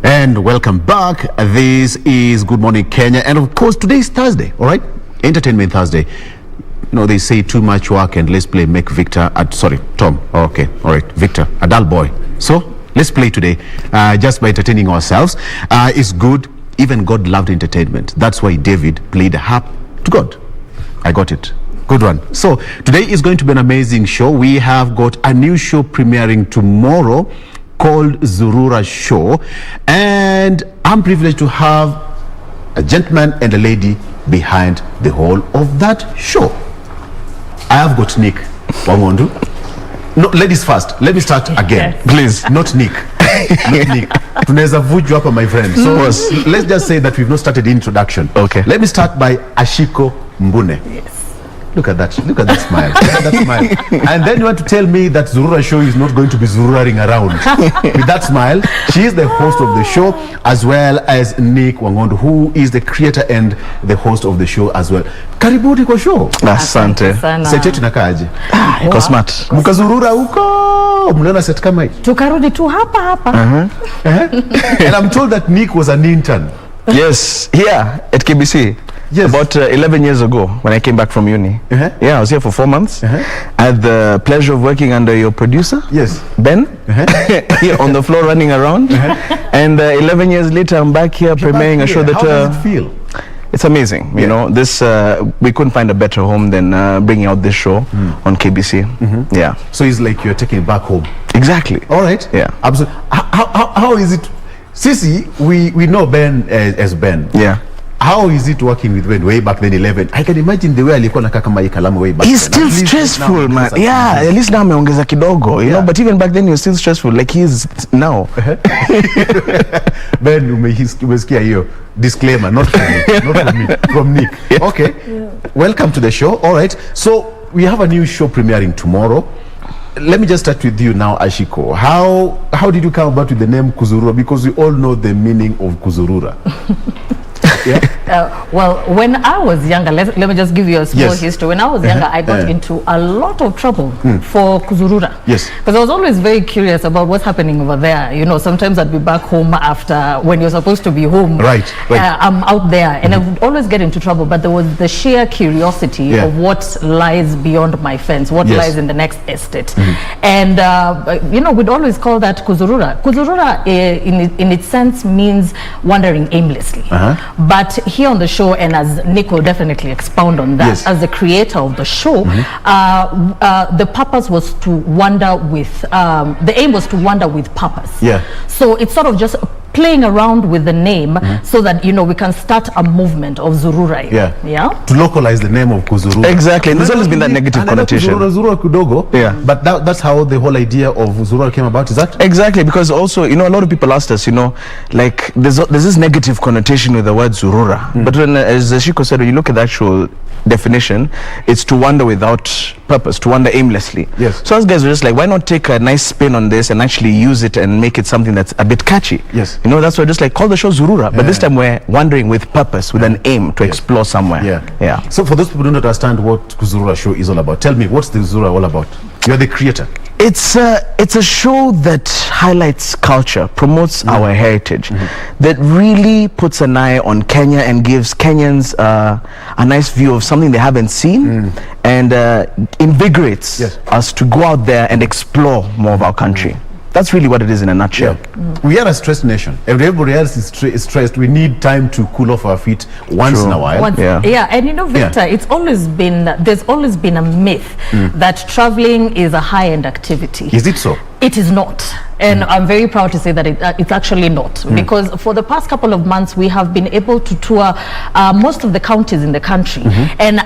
Speaker 1: And welcome back. This is Good Morning Kenya, and of course today is Thursday, all right? Entertainment Thursday. You know, they say too much work and let's play make Victor Tom. Okay, all right, Victor, a dull boy. So let's play today just by entertaining ourselves. It's good. Even God loved entertainment. That's why David played a harp to God. I got it. Good one. So today is going to be an amazing show. We have got a new show premiering tomorrow called Zurura Show, and I'm privileged to have a gentleman and a lady behind the whole of that show. I have got Nick Wangondu. No, ladies first. Let me start again, please. Not Nick. Not Nick. Tunaweza vuju hapa, my friend. So let's just say that we've not started the introduction. Okay. Let me start by Ashiko Mbune. Yes. Look at that. Look at that smile. Look at that smile. And then you want to tell me that Zurura Show is not going to be zururaring around. With that smile, she is the host of the show, as well as Nick Wangondu, who is the creator and the host of the show as well. Karibuni kwa show.
Speaker 20: Asante sana.
Speaker 1: Set yetu inakaaje?
Speaker 20: Iko smart.
Speaker 1: Mkazurura huko, mliona set kama hii?
Speaker 20: Tukarudi tu hapa.
Speaker 1: And I'm told that Nick was an intern.
Speaker 21: Yes, here at KBC. Yes. About 11 years ago, when I came back from uni. Yeah, I was here for 4 months. I had the pleasure of working under your producer, Ben, here on the floor running around. And 11 years later, I'm back here premiering a show that...
Speaker 1: How does it feel?
Speaker 21: It's amazing. You know, this we couldn't find a better home than bringing out this show on KBC. Yeah.
Speaker 1: So it's like you're taking it back home.
Speaker 21: Exactly.
Speaker 1: All right.
Speaker 21: Yeah.
Speaker 1: Absolutely. How is it? Sisi, we know Ben as Ben.
Speaker 21: Yeah.
Speaker 1: How is it working with Ben way back then 11? I can imagine the way alikuwa nakaa kama hii kalamu way back.
Speaker 21: He's still stressful, man. Yeah, at least now ameongeza kidogo, you know, but even back then he was still stressful like he is now.
Speaker 1: Ben, umesikia hiyo disclaimer, not from me, not from me, from Nick. Okay. Welcome to the show. All right. So we have a new show premiering tomorrow. Let me just start with you now, Ashiko. How did you come about with the name Kuzurura? Because we all know the meaning of Kuzurura.
Speaker 17: Well, when I was younger, let me just give you a small history. When I was younger, I got into a lot of trouble for Kuzurura.
Speaker 1: Yes.
Speaker 17: Because I was always very curious about what's happening over there. You know, sometimes I'd be back home after when you're supposed to be home.
Speaker 1: Right.
Speaker 17: I'm out there, and I would always get into trouble. But there was the sheer curiosity of what lies beyond my fence, what lies in the next estate. And, you know, we'd always call that Kuzurura. Kuzurura, in its sense, means wandering aimlessly. But here on the show, and as Nick will definitely expound on that, as the creator of the show, the purpose was to wander with, the aim was to wander with purpose. So it's sort of just playing around with the name so that, you know, we can start a movement of Zurura.
Speaker 1: To localize the name of Kuzurura.
Speaker 21: Exactly. And there's always been that negative connotation.
Speaker 1: Zurura Kudogo. But that's how the whole idea of Zurura came about, is that?
Speaker 21: Exactly, because also, you know, a lot of people asked us, you know, like there's this negative connotation with the word Zurura. But when, as Shiko said, when you look at the actual definition, it's to wander without purpose, to wander aimlessly. So us guys were just like, why not take a nice spin on this and actually use it and make it something that's a bit catchy? You know, that's why just like call the show Zurura, but this time we're wandering with purpose, with an aim to explore somewhere.
Speaker 1: So for those people who don't understand what Kuzurura show is all about, tell me, what's the Zurura all about? You're the creator.
Speaker 21: It's a show that highlights culture, promotes our heritage, that really puts an eye on Kenya and gives Kenyans a nice view of something they haven't seen, and invigorates us to go out there and explore more of our country. That's really what it is in a nutshell.
Speaker 1: We are a stressed nation. Everybody else is stressed. We need time to cool off our feet once in a while.
Speaker 17: And you know, Victor, it's always been, there's always been a myth that traveling is a high-end activity.
Speaker 1: Is it so?
Speaker 17: It is not. And I'm very proud to say that it's actually not, because for the past couple of months we have been able to tour most of the counties in the country, and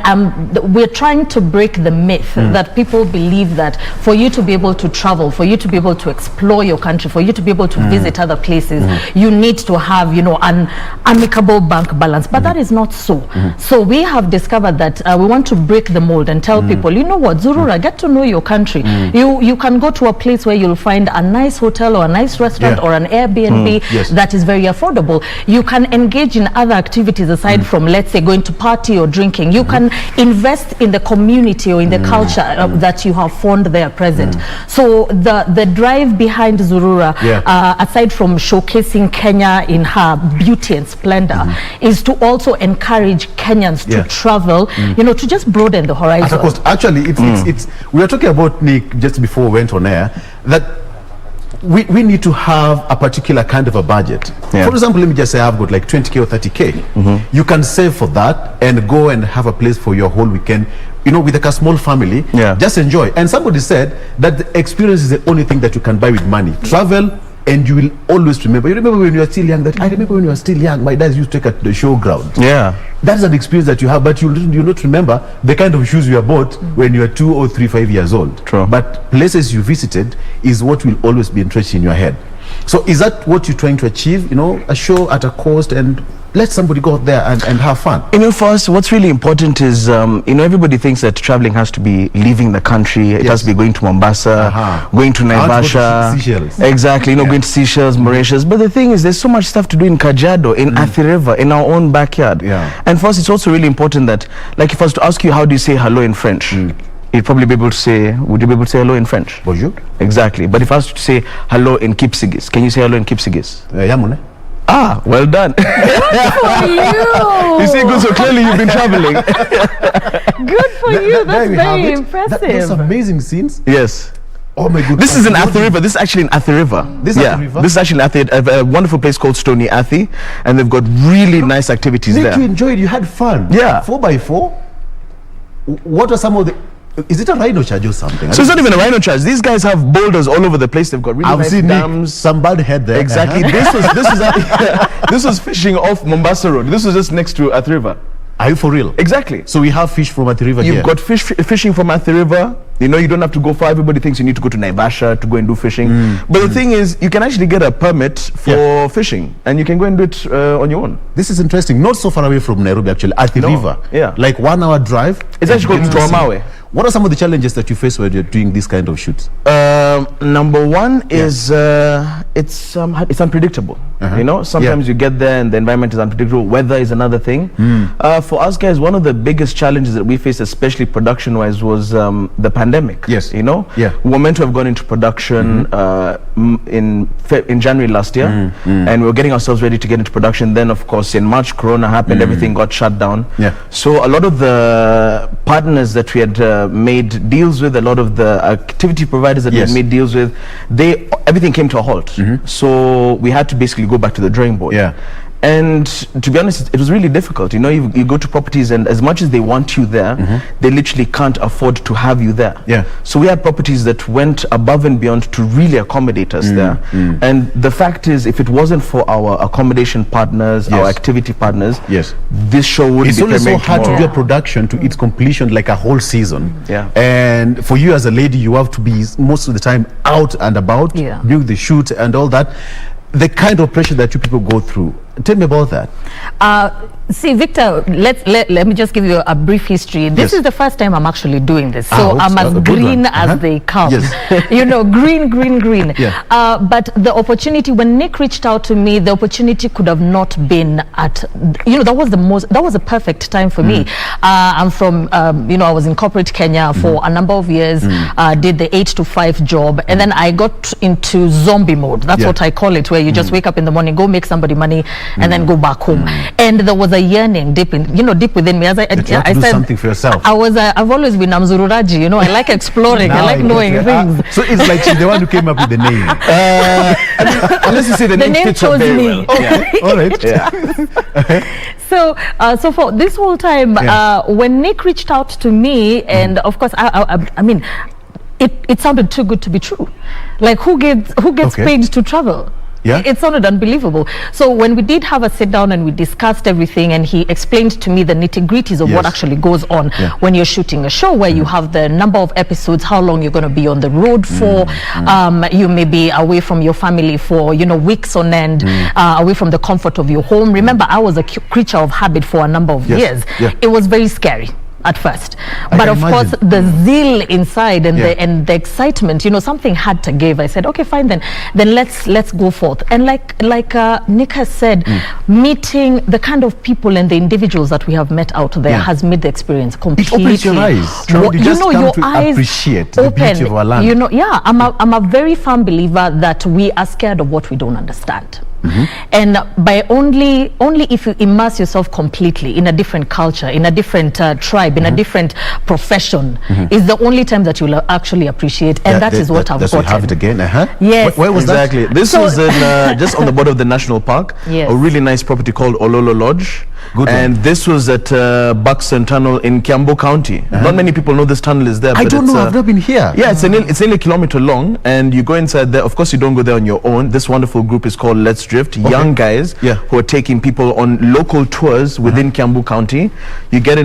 Speaker 17: we're trying to break the myth that people believe that for you to be able to travel, for you to be able to explore your country, for you to be able to visit other places, you need to have, you know, an amicable bank balance. But that is not so. So we have discovered that we want to break the mold and tell people, you know what, Zurura, get to know your country. You can go to a place where you'll find a nice hotel or a nice restaurant or an Airbnb that is very affordable. You can engage in other activities aside from, let's say, going to party or drinking. You can invest in the community or in the culture that you have found there present. So the drive behind Zurura, aside from showcasing Kenya in her beauty and splendor, is to also encourage Kenyans to travel, you know, to just broaden the horizon.
Speaker 1: Actually, it's we were talking about, Nick, just before we went on air, that we need to have a particular kind of a budget. For example, let me just say I've got like 20k or 30k. You can save for that and go and have a place for your whole weekend, you know, with like a small family. Just enjoy. And somebody said that the experience is the only thing that you can buy with money. Travel, and you will always remember. You remember when you were still young, that I remember when you were still young, my dad used to take at the showground. That's an experience that you have, but you'll not remember the kind of shoes you have bought when you were 2 or 3, 5 years old. But places you visited is what will always be entrenched in your head. So is that what you're trying to achieve? You know, a show at a cost, and let somebody go out there and have fun.
Speaker 21: You know, for us, what's really important is, you know, everybody thinks that traveling has to be leaving the country. It has to be going to Mombasa, going to Naivasha. Exactly, you know, going to Seychelles, Mauritius. But the thing is, there's so much stuff to do in Kajiado, in Athi River, in our own backyard. And for us, it's also really important that, like, if I was to ask you, how do you say hello in French? You'd probably be able to say, would you be able to say hello in French?
Speaker 1: Bonjour.
Speaker 21: Exactly. But if I was to say hello in Kipsigis, can you say hello in Kipsigis?
Speaker 1: Yamune.
Speaker 21: Ah, well done.
Speaker 17: Good for you.
Speaker 21: You see, good, so clearly you've been traveling.
Speaker 17: Good for you. That's very impressive.
Speaker 1: Those amazing scenes.
Speaker 21: Yes.
Speaker 1: Oh my goodness.
Speaker 21: This is in Athi River. This is actually in Athi River.
Speaker 1: This is Athi River?
Speaker 21: This is actually in Athi, a wonderful place called Stony Athi, and they've got really nice activities there.
Speaker 1: You enjoyed, you had fun. 4x4. What are some of the... Is it a rhino charge or something?
Speaker 21: So it's not even a rhino charge. These guys have boulders all over the place. They've got really nice dams.
Speaker 1: Some bad head there.
Speaker 21: Exactly. This was fishing off Mombasa Road. This was just next to Athi River.
Speaker 1: Are you for real?
Speaker 21: Exactly.
Speaker 1: So we have fish from Athi River here.
Speaker 21: You've got fishing from Athi River. You know, you don't have to go far. Everybody thinks you need to go to Naivasha to go and do fishing. But the thing is, you can actually get a permit for fishing, and you can go and do it on your own.
Speaker 1: This is interesting. Not so far away from Nairobi, actually, at the river.
Speaker 21: Yeah.
Speaker 1: Like 1 hour drive.
Speaker 21: It's actually called Toamawe.
Speaker 1: What are some of the challenges that you face when you're doing this kind of shoots?
Speaker 21: Number one is it's unpredictable. You know, sometimes you get there and the environment is unpredictable. Weather is another thing. For us guys, one of the biggest challenges that we faced, especially production-wise, was the pandemic.
Speaker 1: Yes.
Speaker 21: You know, we were meant to have gone into production in January last year, and we were getting ourselves ready to get into production. Then, of course, in March, Corona happened. Everything got shut down. So a lot of the partners that we had made deals with, a lot of the activity providers that we had made deals with, everything came to a halt. So we had to basically go back to the drawing board. And to be honest, it was really difficult. You know, you go to properties, and as much as they want you there, they literally can't afford to have you there. So we had properties that went above and beyond to really accommodate us there. And the fact is, if it wasn't for our accommodation partners, our activity partners, this show wouldn't be.
Speaker 1: It's always so hard to do a production to its completion, like a whole season. And for you as a lady, you have to be most of the time out and about, doing the shoot and all that. The kind of pressure that you people go through. Tell me about that.
Speaker 17: See, Victor, let me just give you a brief history. This is the first time I'm actually doing this, so I'm as green as they come. You know, green. But the opportunity, when Nick reached out to me, the opportunity could have not been at, you know, that was a perfect time for me. I'm from, you know, I was in corporate Kenya for a number of years, did the 8 to 5 job, and then I got into zombie mode. That's what I call it, where you just wake up in the morning, go make somebody money, and then go back home. And there was a yearning deep within me. As I
Speaker 1: said, something for yourself.
Speaker 17: I've always been Amzururaji. You know, I like exploring. I like knowing things.
Speaker 1: So it's like she's the one who came up with the name.
Speaker 21: Unless you say the name
Speaker 17: chose me.
Speaker 1: All right.
Speaker 17: So for this whole time, when Nick reached out to me, and of course, I mean, it sounded too good to be true. Like, who gets paid to travel? It sounded unbelievable. So when we did have a sit down and we discussed everything, and he explained to me the nitty-gritties of what actually goes on when you're shooting a show, where you have the number of episodes, how long you're going to be on the road for, you may be away from your family for, you know, weeks on end, away from the comfort of your home. Remember, I was a creature of habit for a number of years. It was very scary at first, but of course the zeal inside and the excitement, you know, something had to give. I said, okay, fine, then let's go forth. And like Nick has said, meeting the kind of people and the individuals that we have met out there has made the experience completely.
Speaker 1: It opens your eyes.
Speaker 17: You know, your eyes
Speaker 1: appreciate the beauty of our land.
Speaker 17: You know, I'm a very firm believer that we are scared of what we don't understand. And by only if you immerse yourself completely in a different culture, in a different tribe, in a different profession, is the only time that you'll actually appreciate. And that is what I've gotten.
Speaker 1: Have it again.
Speaker 17: Yes.
Speaker 1: Where was that?
Speaker 21: This was in, just on the border of the national park. A really nice property called Ololo Lodge. And this was at Buxton Tunnel in Kiambu County. Not many people know this tunnel is there.
Speaker 1: I don't know. I've never been here.
Speaker 21: Yeah, it's nearly a kilometer long, and you go inside there. Of course, you don't go there on your own. This wonderful group is called Let's Drift. Young guys who are taking people on local tours within Kiambu County. You get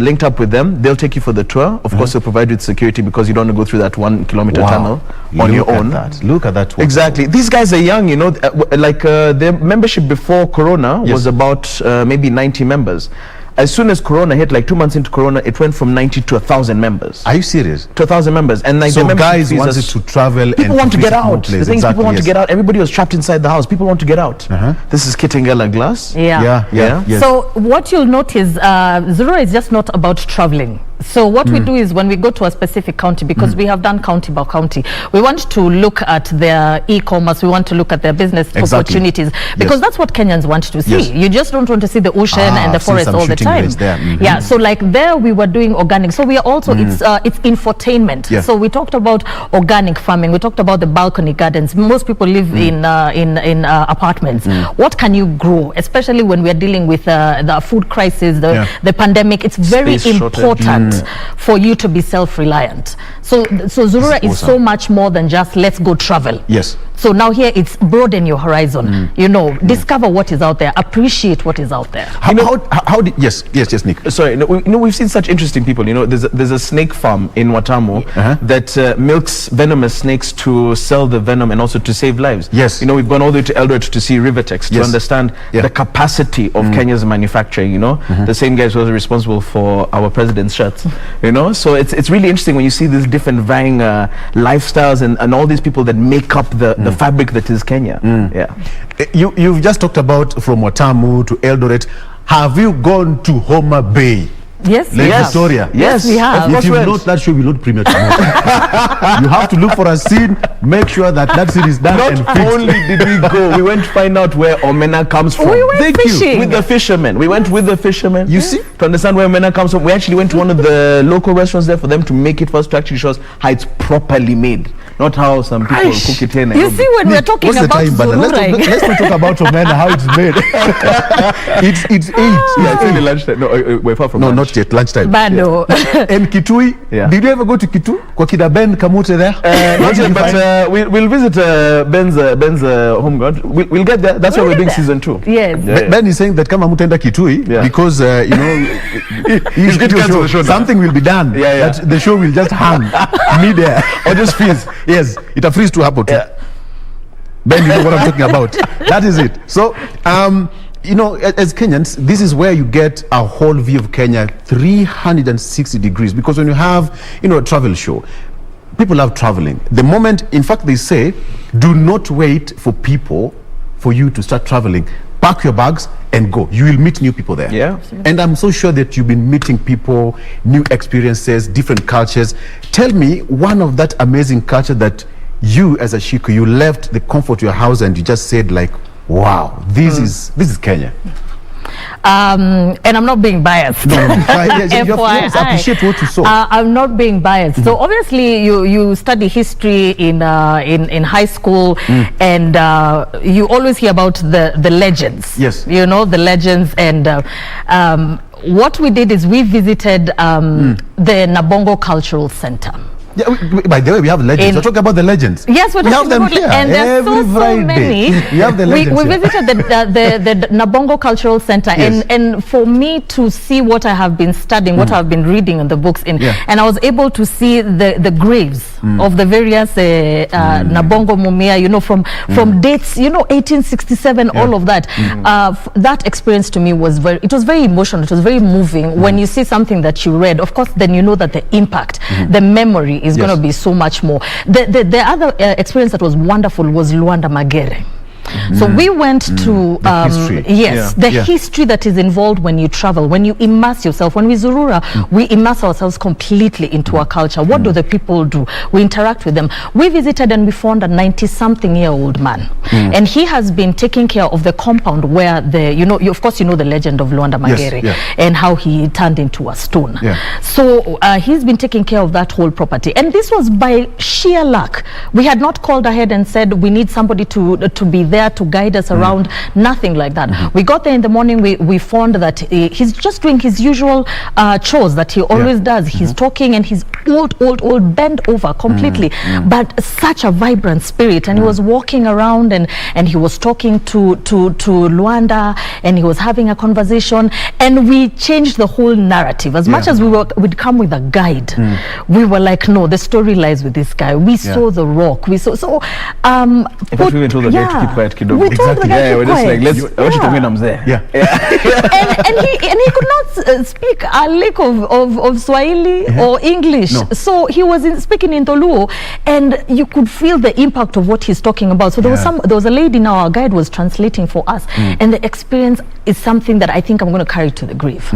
Speaker 21: linked up with them. They'll take you for the tour. Of course, they'll provide you with security because you don't want to go through that 1 kilometer tunnel on your own.
Speaker 1: Look at that.
Speaker 21: Exactly. These guys are young. You know, like their membership before Corona was about maybe 90 members. As soon as Corona hit, like 2 months into Corona, it went from 90 to 1,000 members.
Speaker 1: Are you serious?
Speaker 21: To 1,000 members. And like,
Speaker 1: so guys wanted to travel.
Speaker 21: People want to get out. The thing is, people want to get out. Everybody was trapped inside the house. People want to get out. This is Kitengela Glass.
Speaker 17: Yeah. So what you'll notice, Zurura is just not about traveling. So what we do is, when we go to a specific county, because we have done county by county, we want to look at their e-commerce, we want to look at their business opportunities, because that's what Kenyans want to see. You just don't want to see the ocean and the forest all the time. Yeah, so like there we were doing organic. So we are also, it's infotainment. So we talked about organic farming, we talked about the balcony gardens. Most people live in apartments. What can you grow, especially when we are dealing with the food crisis, the pandemic? It's very important it for you to be self-reliant. So Zurura is so much more than just let's go travel.
Speaker 1: Yes.
Speaker 17: So now here it's broaden your horizon. You know, discover what is out there, appreciate what is out there.
Speaker 1: How did yes, Nick.
Speaker 21: Sorry, we've seen such interesting people. You know, there's a snake farm in Watamu that milks venomous snakes to sell the venom and also to save lives.
Speaker 1: Yes.
Speaker 21: You know, we've gone all the way to Eldoret to see Rivertex to understand the capacity of Kenya's manufacturing. You know, the same guys who are responsible for our president's shirts. You know, so it's really interesting when you see these different vying lifestyles and all these people that make up the fabric that is Kenya.
Speaker 1: You've just talked about from Watamu to Eldoret. Have you gone to Homa Bay?
Speaker 17: Yes,
Speaker 1: Lake Victoria.
Speaker 17: Yes, we have.
Speaker 1: If you note that show, will not premiere tomorrow. You have to look for a scene, make sure that scene is done.
Speaker 21: Not only did we go, we went to find out where omena comes from.
Speaker 17: We went fishing
Speaker 21: with the fishermen. We went with the fishermen.
Speaker 1: You see,
Speaker 21: to understand where omena comes from. We actually went to one of the local restaurants there for them to make it first, to actually show us how it's properly made, not how some people cook it in.
Speaker 17: You see, when we're talking about Zurura,
Speaker 1: let's not talk about omena, how it's made. it's 8.
Speaker 21: Yeah, it's really lunchtime. No, we're far from lunch.
Speaker 1: Not yet, lunchtime.
Speaker 17: Bado.
Speaker 1: And Kitui, did you ever go to Kitui? Kwa kida Ben Kamute there?
Speaker 21: Not yet, but we'll visit Ben's home ground. We'll get there. That's why we're doing season 2.
Speaker 17: Yes.
Speaker 1: Ben is saying that kama mutenda Kitui because you know
Speaker 21: he's going to cancel the show.
Speaker 1: Something will be done. That the show will just hang mid-air or just freeze. Yes, it a freeze to happen too. Ben, you know what I'm talking about. That is it. So you know, as Kenyans, this is where you get a whole view of Kenya 360 degrees, because when you have, you know, a travel show, people love traveling. The moment, in fact, they say, do not wait for people for you to start traveling. Pack your bags and go. You will meet new people there.
Speaker 21: Yeah.
Speaker 1: And I'm so sure that you've been meeting people, new experiences, different cultures. Tell me one of that amazing culture that you, as a Shiku, you left the comfort of your house and you just said like, wow, this is Kenya.
Speaker 17: And I'm not being biased.
Speaker 1: No, yes, appreciate what you saw.
Speaker 17: I'm not being biased. So obviously, you study history in high school, and you always hear about the legends.
Speaker 1: Yes,
Speaker 17: you know the legends, and what we did is we visited the Nabongo Cultural Center.
Speaker 1: Yeah, by the way, we have legends. We're talking about the legends.
Speaker 17: Yes, we have them here. And there's so many.
Speaker 1: We have the legends.
Speaker 17: We visited the Nabongo Cultural Center, and for me to see what I have been studying, what I've been reading in the books, and I was able to see the graves of the various Nabongo mumia, you know, from dates, you know, 1867, all of that. That experience to me was very emotional. It was very moving. When you see something that you read, of course, then you know that the impact, the memory is going to be so much more. The other experience that was wonderful was Luanda Magere. So we went to the history that is involved when you travel, when you immerse yourself. When we Zurura, we immerse ourselves completely into our culture. What do the people do? We interact with them. We visited and we found a 90-something-year-old man, and he has been taking care of the compound where of course you know the legend of Luanda Magere and how he turned into a stone. So he's been taking care of that whole property, and this was by sheer luck. We had not called ahead and said we need somebody to be there to guide us around, nothing like that. We got there in the morning, we found that he's just doing his usual chores that he always does. He's talking and he's old, bent over completely, but such a vibrant spirit, and he was walking around and he was talking to Luanda, and he was having a conversation, and we changed the whole narrative. As much as we'd come with a guide, we were like, no, the story lies with this guy. We saw the rock, we saw
Speaker 21: in fact, we told the guy to keep quiet.
Speaker 17: We told the guy
Speaker 21: we're just like, let's
Speaker 17: and he could not speak a lick of Swahili or English, so he was speaking in Toluo, and you could feel the impact of what he's talking about. So there was a lady now, our guide was translating for us, and the experience is something that I think I'm going to carry to the grave,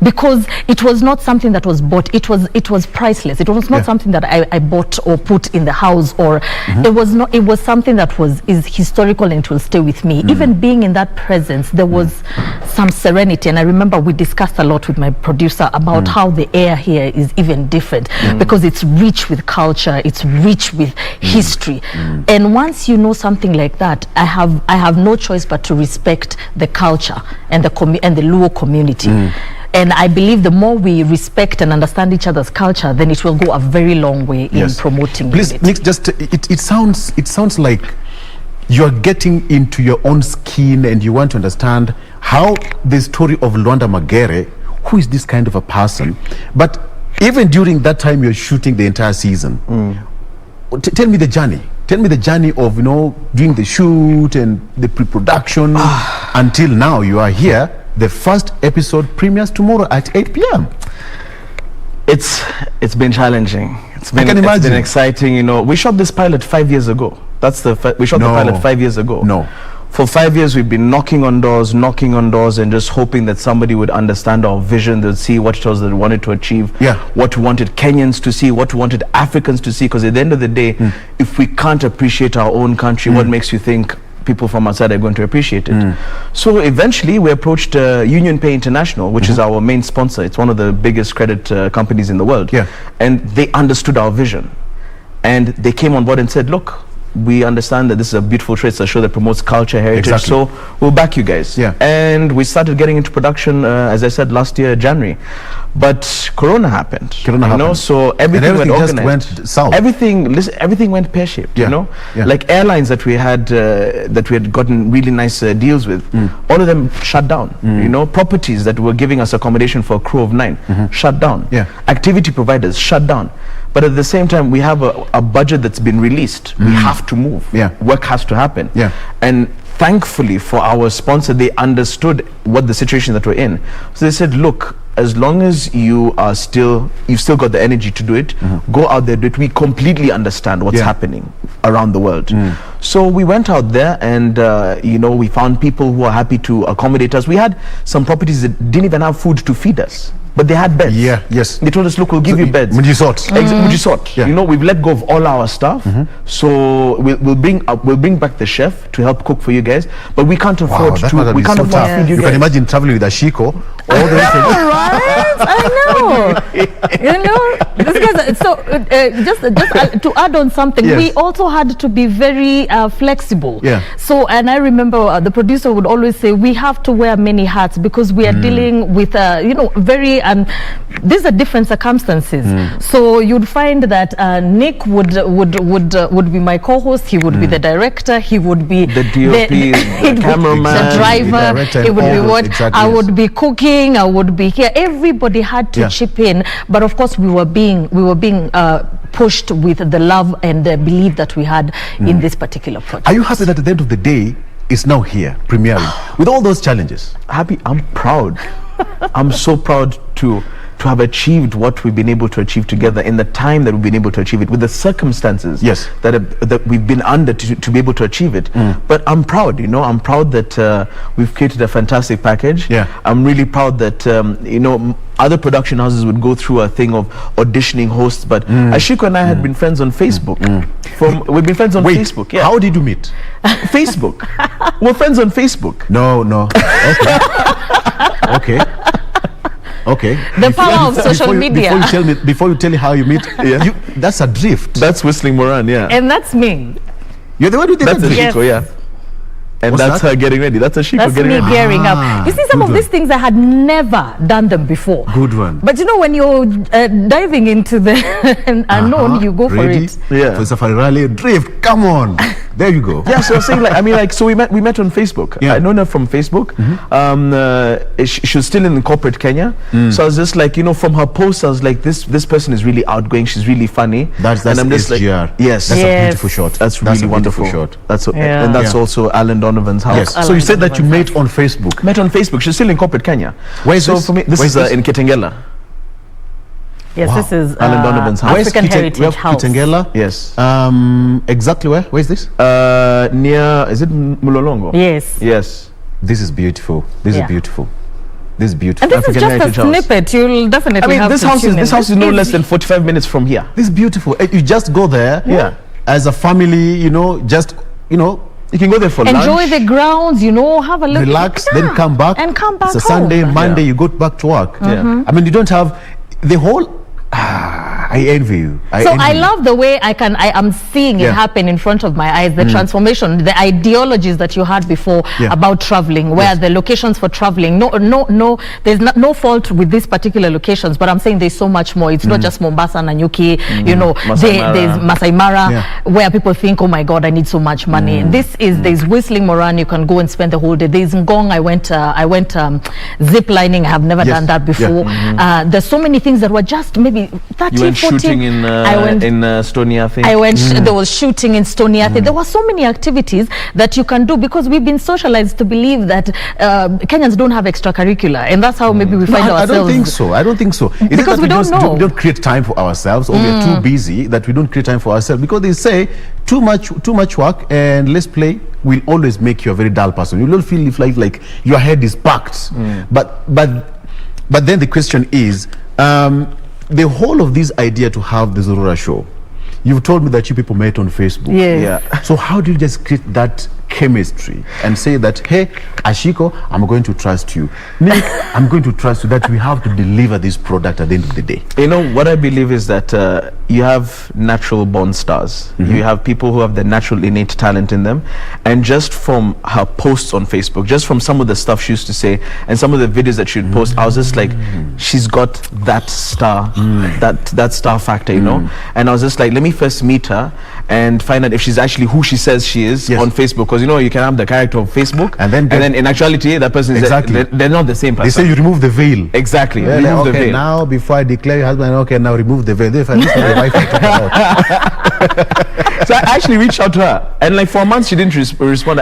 Speaker 17: because it was not something that was bought. It was priceless. It was not something that I bought or put in the house, or it was not. It was something that is historical, and it will stay with me. Even being in that presence, there was some serenity, and I remember we discussed a lot with my producer about how the air here is even different, because it's rich with culture, it's rich with history, and once you know something like that, I have no choice but to respect the culture and the Luo community. And I believe the more we respect and understand each other's culture, then it will go a very long way in promoting
Speaker 1: Please,
Speaker 17: unity.
Speaker 1: Nick, just it sounds like you're getting into your own skin and you want to understand how the story of Luanda Magere, who is this kind of a person, but even during that time you're shooting the entire season. Tell me the journey. Tell me the journey of, you know, doing the shoot and the pre-production until now you are here. The first episode premieres tomorrow at 8 p.m.
Speaker 21: It's been challenging. It's been exciting. You know, we shot this pilot 5 years ago. We shot the pilot 5 years ago.
Speaker 1: No.
Speaker 21: For 5 years, we've been knocking on doors, and just hoping that somebody would understand our vision, they'd see what it was that we wanted to achieve, what we wanted Kenyans to see, what we wanted Africans to see. Because at the end of the day, if we can't appreciate our own country, what makes you think people from outside are going to appreciate it? So eventually, we approached Union Pay International, which is our main sponsor. It's one of the biggest credit companies in the world. And they understood our vision. And they came on board and said, look, we understand that this is a beautiful show. It's a show that promotes culture, heritage. So we'll back you guys. And we started getting into production, as I said, last year, January. But Corona happened. So everything went organized.
Speaker 1: Just went south.
Speaker 21: Everything went pear-shaped. You know, like airlines that we had gotten really nice deals with, all of them shut down. You know, properties that were giving us accommodation for a crew of 9 shut down. Activity providers shut down. But at the same time, we have a budget that's been released. We have to move. Work has to happen. And thankfully for our sponsor, they understood what the situation that we're in. So they said, look, as long as you've still got the energy to do it, go out there, do it. We completely understand what's happening around the world. So we went out there and, you know, we found people who are happy to accommodate us. We had some properties that didn't even have food to feed us, but they had beds. They told us, look, we'll give you beds. You know, we've let go of all our stuff. So we'll bring back the chef to help cook for you guys, but we can't afford to feed you guys.
Speaker 1: You can imagine traveling with a Shiko all the way from
Speaker 17: I know. You know, this guys, so just to add on something, we also had to be very flexible. So, and I remember the producer would always say, we have to wear many hats because we are dealing with, you know, very, these are different circumstances. So you'd find that Nick would be my co-host, he would be the director, he would be
Speaker 21: the DOP, the cameraman,
Speaker 17: the driver, he would be what? I would be cooking, I would be here. Everybody had to chip in, but of course we were being pushed with the love and the belief that we had in this particular project.
Speaker 1: Are you happy that at the end of the day it's now here premiering with all those challenges?
Speaker 21: Happy. I'm proud. I'm so proud to have achieved what we've been able to achieve together in the time that we've been able to achieve it, with the circumstances that we've been under to be able to achieve it. But I'm proud, you know, I'm proud that we've created a fantastic package. I'm really proud that, you know, other production houses would go through a thing of auditioning hosts, but Ashiko and I had been friends on Facebook. We've been friends on Facebook.
Speaker 1: How did you meet?
Speaker 21: Facebook. We're friends on Facebook.
Speaker 1: No. Okay. Okay.
Speaker 17: The power of social media.
Speaker 1: Before you tell me how you meet, that's a drift.
Speaker 21: That's Whistling Moran,
Speaker 17: And that's me.
Speaker 1: You're the one who did that.
Speaker 21: That's Ashiko, And that's her getting ready. That's Ashiko getting ready.
Speaker 17: That's me gearing up. You see, some of these things I had never done them before.
Speaker 1: Good one.
Speaker 17: But you know, when you're diving into the unknown, you go for it.
Speaker 1: For Safari Rally, drift. Come on. There you go.
Speaker 21: So I was saying, so we met on Facebook. I know her from Facebook. She was still in corporate Kenya. So I was just like, you know, from her posts, I was like, this person is really outgoing. She's really funny.
Speaker 1: That's
Speaker 21: and I'm just
Speaker 1: SGR.
Speaker 21: Like, yes.
Speaker 1: That's a beautiful shot.
Speaker 21: That's really wonderful.
Speaker 1: Shot.
Speaker 21: And that's also Alan Donovan's house.
Speaker 1: So you said that you met on Facebook.
Speaker 21: Met on Facebook. She's still in corporate Kenya.
Speaker 1: Where is this?
Speaker 21: For me, this is in Kitengela.
Speaker 17: Yes, this is
Speaker 21: Alan Donovan's house.
Speaker 17: African Heritage House.
Speaker 1: Kitengela?
Speaker 21: Yes.
Speaker 1: Exactly where? Where is this?
Speaker 21: Near, is it Mulolongo?
Speaker 17: Yes.
Speaker 1: This is beautiful. This is beautiful. This is beautiful.
Speaker 17: And this
Speaker 21: African
Speaker 17: is just a snippet. You'll definitely have
Speaker 21: this house is no less than 45 minutes from here.
Speaker 1: This is beautiful. You just go there as a family, you know, you can go there for lunch.
Speaker 17: Enjoy the grounds, you know, have a look.
Speaker 1: Relax, then come back.
Speaker 17: And come back
Speaker 1: It's a Sunday, Monday, you go back to work. I mean, you don't have the whole... I I envy you.
Speaker 17: I love the way I am seeing it happen in front of my eyes, the transformation, the ideologies that you had before about traveling, where the locations for traveling, no, there's no fault with these particular locations, but I'm saying there's so much more. It's not just Mombasa, Nanyuki, there's Masai Mara, where people think, oh my God, I need so much money. There's Whistling Moran, you can go and spend the whole day. There's Ngong, I went zip lining, I have never done that before. There's so many things that were just maybe 30,
Speaker 21: You went
Speaker 17: 40.
Speaker 21: shooting in Stony, I think.
Speaker 17: I went, there was shooting in Stony. There were so many activities that you can do, because we've been socialized to believe that Kenyans don't have extracurricular, and that's how maybe we find ourselves.
Speaker 1: I don't think so. Is
Speaker 17: because we don't know.
Speaker 1: We don't create time for ourselves, or we're too busy that we don't create time for ourselves, because they say too much work and less play will always make you a very dull person. You don't feel like your head is packed. But then the question is, the whole of this idea to have the Zorora show, you've told me that you people met on Facebook.
Speaker 17: Yes.
Speaker 1: So how do you just create that chemistry and say that, hey, Ashiko, I'm going to trust you. Nick, I'm going to trust you, that we have to deliver this product at the end of the day?
Speaker 21: You know, what I believe is that you have natural born stars. You have people who have the natural innate talent in them. And just from her posts on Facebook, just from some of the stuff she used to say and some of the videos that she'd post, I was just like, she's got that star, that star factor, you know? And I was just like, let me first meet her and find out if she's actually who she says she is on Facebook. Because you know, you can have the character of Facebook, and then in actuality, that person is they're not the same person.
Speaker 1: They say you remove the veil.
Speaker 21: Exactly.
Speaker 1: Remove the veil. Now, before I declare your husband, okay, now remove the veil. If I listen to the wife,
Speaker 21: so I actually reached out to her, and like for a month she didn't respond.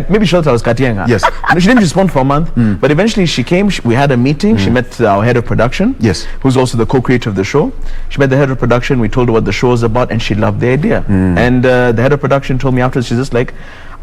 Speaker 21: Maybe she thought I was Katienga.
Speaker 1: Yes.
Speaker 21: She didn't respond for a month, but eventually she came. We had a meeting. She met our head of production.
Speaker 1: Yes.
Speaker 21: Who's also the co-creator of the show. She met the head of production. We told her what the show was about, and she loved the idea. And the head of production told me afterwards, she's just like,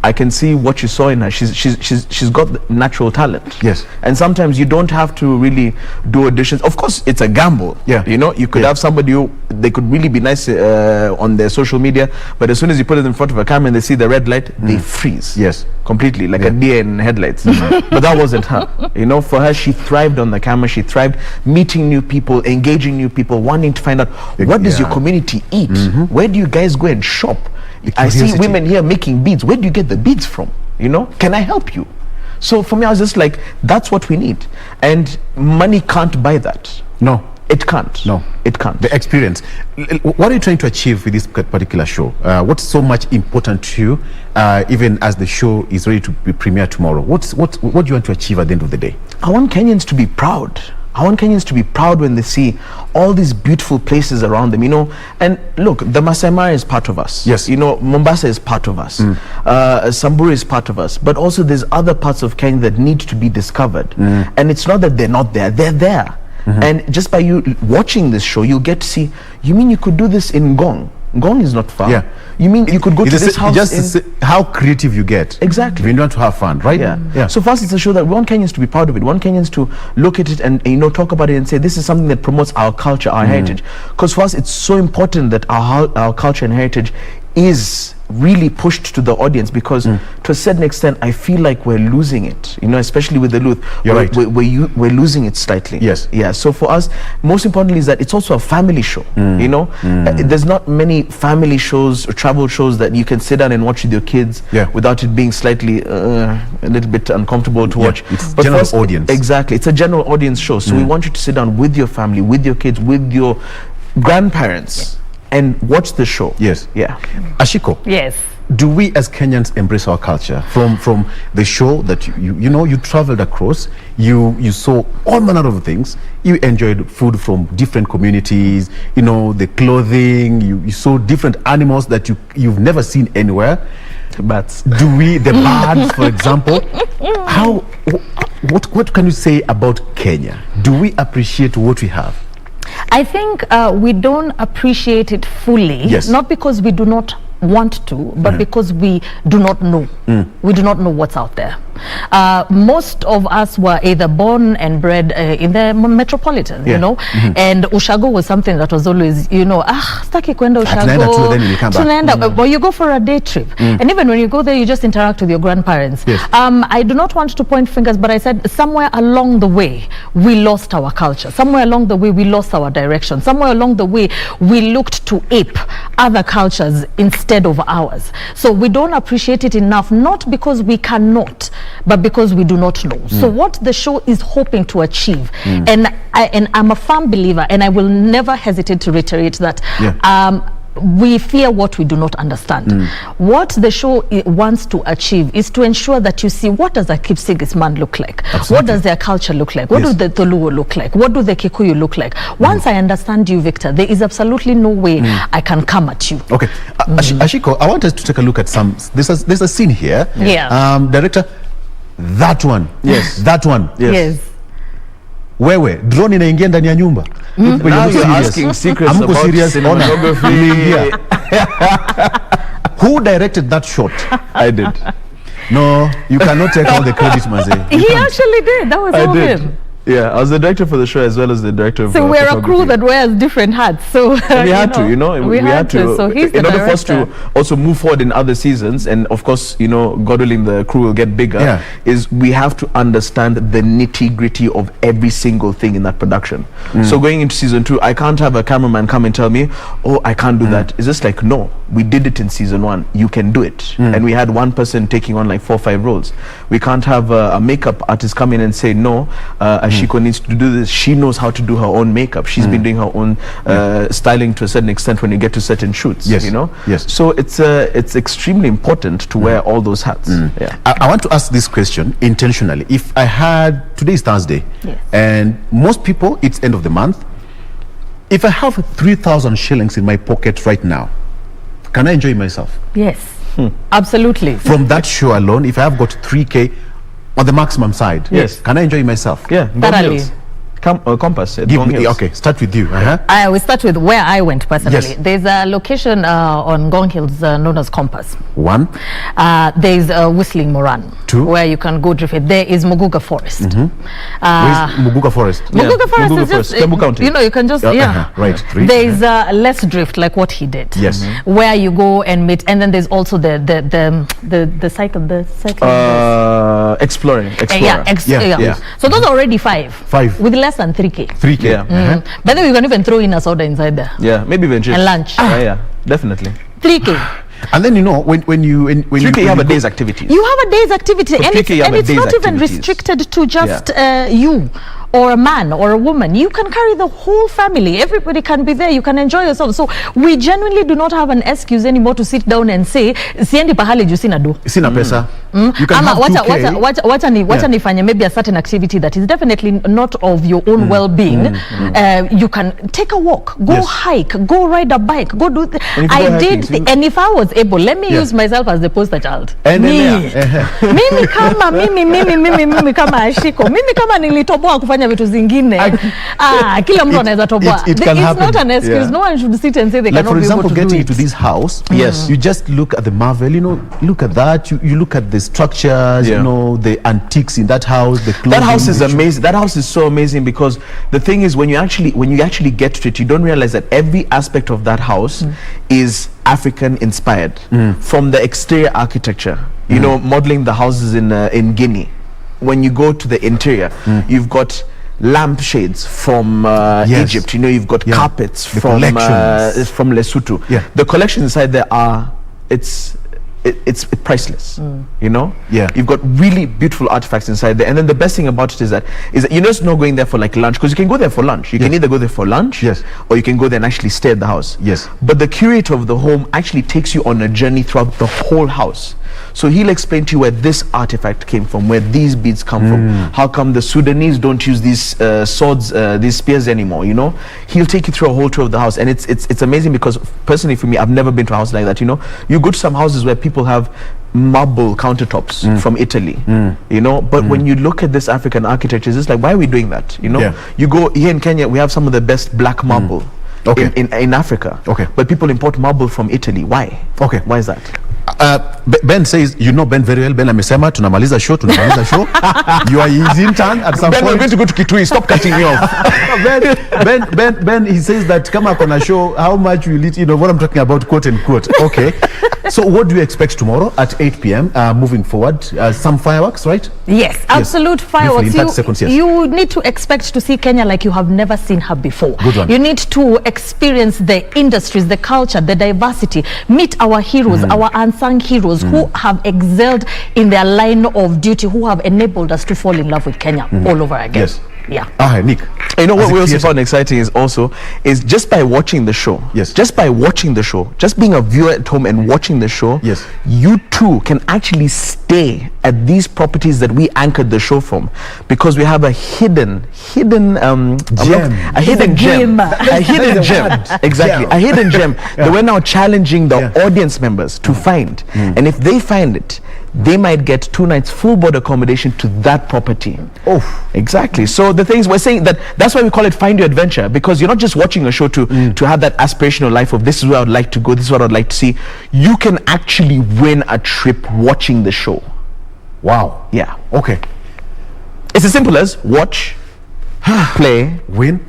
Speaker 21: I can see what you saw in her. She's got natural talent.
Speaker 1: Yes.
Speaker 21: And sometimes you don't have to really do auditions. Of course, it's a gamble.
Speaker 1: Yeah.
Speaker 21: You know, you could have somebody who they could really be nice on their social media, but as soon as you put it in front of a camera and they see the red light, they freeze.
Speaker 1: Yes.
Speaker 21: Completely, like a deer in headlights. But that wasn't her. You know, for her, she thrived on the camera. She thrived meeting new people, engaging new people, wanting to find out what does your community eat? Where do you guys go and shop? I see women here making beads. Where do you get the beads from? You know, can I help you? So for me, I was just like, that's what we need. And money can't buy that.
Speaker 1: No.
Speaker 21: It can't.
Speaker 1: No.
Speaker 21: It can't.
Speaker 1: The experience. What are you trying to achieve with this particular show? What's so much important to you, even as the show is ready to be premiered tomorrow? What do you want to achieve at the end of the day?
Speaker 21: I want Kenyans to be proud. I want Kenyans to be proud when they see all these beautiful places around them, you know. And look, the Masai Mara is part of us.
Speaker 1: Yes.
Speaker 21: You know, Mombasa is part of us. Samburu is part of us. But also there's other parts of Kenya that need to be discovered. And it's not that they're not there, they're there. And just by you watching this show, you get to see, you mean you could do this in Ngong? Ngong is not far.
Speaker 1: Yeah.
Speaker 21: You mean you could go to this house
Speaker 1: just how creative you get.
Speaker 21: Exactly.
Speaker 1: We want to have fun, right?
Speaker 21: Yeah. So first, it's a show that we want Kenyans to be proud of it. We want Kenyans to look at it and, you know, talk about it and say, this is something that promotes our culture, our heritage. Because for us, it's so important that our culture and heritage is really pushed to the audience, because to a certain extent I feel like we're losing it, you know, especially with the youth. We're losing it slightly.
Speaker 1: Yes.
Speaker 21: Yeah. So for us, most importantly is that it's also a family show. You know, there's not many family shows or travel shows that you can sit down and watch with your kids without it being slightly a little bit uncomfortable to watch.
Speaker 1: It's general audience.
Speaker 21: Exactly. It's a general audience show. So we want you to sit down with your family, with your kids, with your grandparents, and watch the show.
Speaker 1: Yes.
Speaker 21: Yeah.
Speaker 1: Ashiko.
Speaker 17: Yes.
Speaker 1: Do we as Kenyans embrace our culture from the show that you know you traveled across, you saw all manner of things, you enjoyed food from different communities, you know, the clothing, you saw different animals that you've never seen anywhere.
Speaker 21: But
Speaker 1: the birds, for example, what can you say about Kenya? Do we appreciate what we have?
Speaker 17: I think we don't appreciate it fully.
Speaker 1: Yes.
Speaker 17: Not because we do not want to, but because we do not know. We do not know what's out there. Most of us were either born and bred in the metropolitan, you know, and ushago was something that was always, you know, staki kwenda ushago, tunaenda, or you go for a day trip, and even when you go there, you just interact with your grandparents. I do not want to point fingers, but I said somewhere along the way we lost our culture. Somewhere along the way we lost our direction. Somewhere along the way we looked to ape other cultures instead of ours. So we don't appreciate it enough, not because we cannot, but because we do not know. So what the show is hoping to achieve, and I'm a firm believer, and I will never hesitate to reiterate that, we fear what we do not understand. What the show wants to achieve is to ensure that you see, what does a Kipsigis look like? What does their culture look like? What do the Toluo look like? What do the Kikuyu look like? Once I understand you, Victor, there is absolutely no way I can come at you.
Speaker 1: Okay, Ashiko, I want us to take a look at some. There's a scene here. Director, that one. That one.
Speaker 17: Yes.
Speaker 1: Wewe drone inaingia ndani ya nyumba.
Speaker 21: Now you're asking secrets about cinematography.
Speaker 1: Who directed that shot?
Speaker 21: I did.
Speaker 1: No, you cannot take all the credit, Maze.
Speaker 17: He actually did. That was all him.
Speaker 21: Yeah, I was the director for the show as well as the director of
Speaker 17: So we're a crew that wears different hats. So
Speaker 21: we had to, you know, we had to.
Speaker 17: So he's the
Speaker 21: in order
Speaker 17: director.
Speaker 21: for us to also move forward in other seasons, and of course, you know, God willing, the crew will get bigger. Is we have to understand the nitty-gritty of every single thing in that production. So going into season 2, I can't have a cameraman come and tell me, oh, I can't do that. It's just like, no, we did it in season 1. You can do it. And we had one person taking on like 4 or 5 roles. We can't have a makeup artist come in and say, no, Ashiko needs to do this. She knows how to do her own makeup. She's been doing her own styling to a certain extent when you get to certain shoots. You know. So it's extremely important to wear all those hats.
Speaker 1: I want to ask this question intentionally. If I had, today is Thursday, and most people it's end of the month. If I have 3,000 shillings in my pocket right now, can I enjoy myself?
Speaker 17: Yes, absolutely.
Speaker 1: From that show alone, if I have got 3K on the maximum side, can I enjoy myself?
Speaker 17: Thoroughly.
Speaker 21: Compass.
Speaker 1: Okay, start with you.
Speaker 17: I will start with where I went personally.
Speaker 1: Yes.
Speaker 17: There's a location on Ngong Hills known as Compass.
Speaker 1: 1.
Speaker 17: There's Whistling Moran.
Speaker 1: 2.
Speaker 17: Where you can go drift it. There is Muguga Forest.
Speaker 1: Where's Muguga Forest?
Speaker 17: Muguga Forest is just,
Speaker 21: Kiambu County.
Speaker 17: you know, you can just,
Speaker 1: right. 3.
Speaker 17: There's less drift like what he did.
Speaker 1: Yes.
Speaker 17: Where you go and meet, and then there's also the cycle,
Speaker 21: exploring.
Speaker 17: So those are already 5 with less than 3K.
Speaker 1: 3K.
Speaker 17: But then we can even throw in a soda inside there.
Speaker 21: Yeah, maybe even
Speaker 17: and lunch.
Speaker 21: Yeah, definitely.
Speaker 17: 3K.
Speaker 1: And then, you know, when you
Speaker 21: 3K you have a day's activities.
Speaker 17: You have a day's activity, and it's not even restricted to just you or a man or a woman. You can carry the whole family. Everybody can be there. You can enjoy yourself. So we genuinely do not have an excuse anymore to sit down and say, siendi pahali juu sina do.
Speaker 1: Sina pesa. You can have 2K.
Speaker 17: Wacha nifanye maybe a certain activity that is definitely not of your own well-being. You can take a walk, go hike, go ride a bike, go do. I did, and if I was able, let me use myself as the poster child. Mimi kama Ashiko, mimi kama nilitoboa kufanya vitu zingine. Kila mtu anaweza toboa. It's not an excuse. No one should sit and say they cannot be able to do it.
Speaker 1: Like for example, getting into this house, you just look at the marvel, you know, look at that, you look at the structures, you know, the antiques in that house, the clothing.
Speaker 21: That house is amazing. That house is so amazing because the thing is, when you actually get to it, you don't realize that every aspect of that house is African inspired. From the exterior architecture, you know, modeling the houses in Guinea. When you go to the interior, you've got lampshades from Egypt. You know, you've got carpets from Lesotho. The collections inside there are it's priceless. You know, you've got really beautiful artifacts inside there. And then the best thing about it is that you're just not going there for like lunch, because you can go there for lunch. You can either go there for lunch, or you can go there and actually stay at the house. But the curator of the home actually takes you on a journey throughout the whole house. So he'll explain to you where this artifact came from, where these beads come from, how come the Sudanese don't use these swords, these spears anymore, you know. He'll take you through a whole tour of the house, and it's amazing because personally for me, I've never been to a house like that, you know. You go to some houses where people have marble countertops from Italy, you know, but when you look at this African architecture, it's just like, why are we doing that, you know? You go here in Kenya, we have some of the best black marble in Africa, but people import marble from Italy. Why? Why is that?
Speaker 1: Ben says, you know Ben very well. Ben amesema tunamaliza show. You are his intern at some
Speaker 21: Ben,
Speaker 1: point.
Speaker 21: we're going to go to Kitui. Stop cutting me off.
Speaker 1: Ben, he says that kama kona show, how much will it, what I'm talking about, quote and quote. Okay. So what do you expect tomorrow at 8 p.m. Moving forward? Some fireworks, right?
Speaker 17: Yes, absolute fireworks.
Speaker 1: In 30 seconds, yes.
Speaker 17: You need to expect to see Kenya like you have never seen her before.
Speaker 1: Good one.
Speaker 17: You need to experience the industries, the culture, the diversity. Meet our heroes, our unsung heroes who have excelled in their line of duty, who have enabled us to fall in love with Kenya all over again.
Speaker 1: Yes.
Speaker 17: Yeah.
Speaker 1: Nick.
Speaker 21: You know what we also found exciting is just by watching the show.
Speaker 1: Yes.
Speaker 21: Just by watching the show, just being a viewer at home and watching the show.
Speaker 1: Yes.
Speaker 21: You too can actually stay at these properties that we anchored the show from, because we have a hidden gem. A hidden gem. Exactly. A hidden gem that we're now challenging the audience members to find. And if they find it, they might get 2 nights full board accommodation to that property.
Speaker 1: Oh,
Speaker 21: exactly. So the things we're saying, that's why we call it Find Your Adventure, because you're not just watching a show to have that aspirational life of this is where I would like to go, this is what I'd like to see. You can actually win a trip watching the show.
Speaker 1: Wow.
Speaker 21: Yeah.
Speaker 1: Okay.
Speaker 21: It's as simple as watch, play,
Speaker 1: win.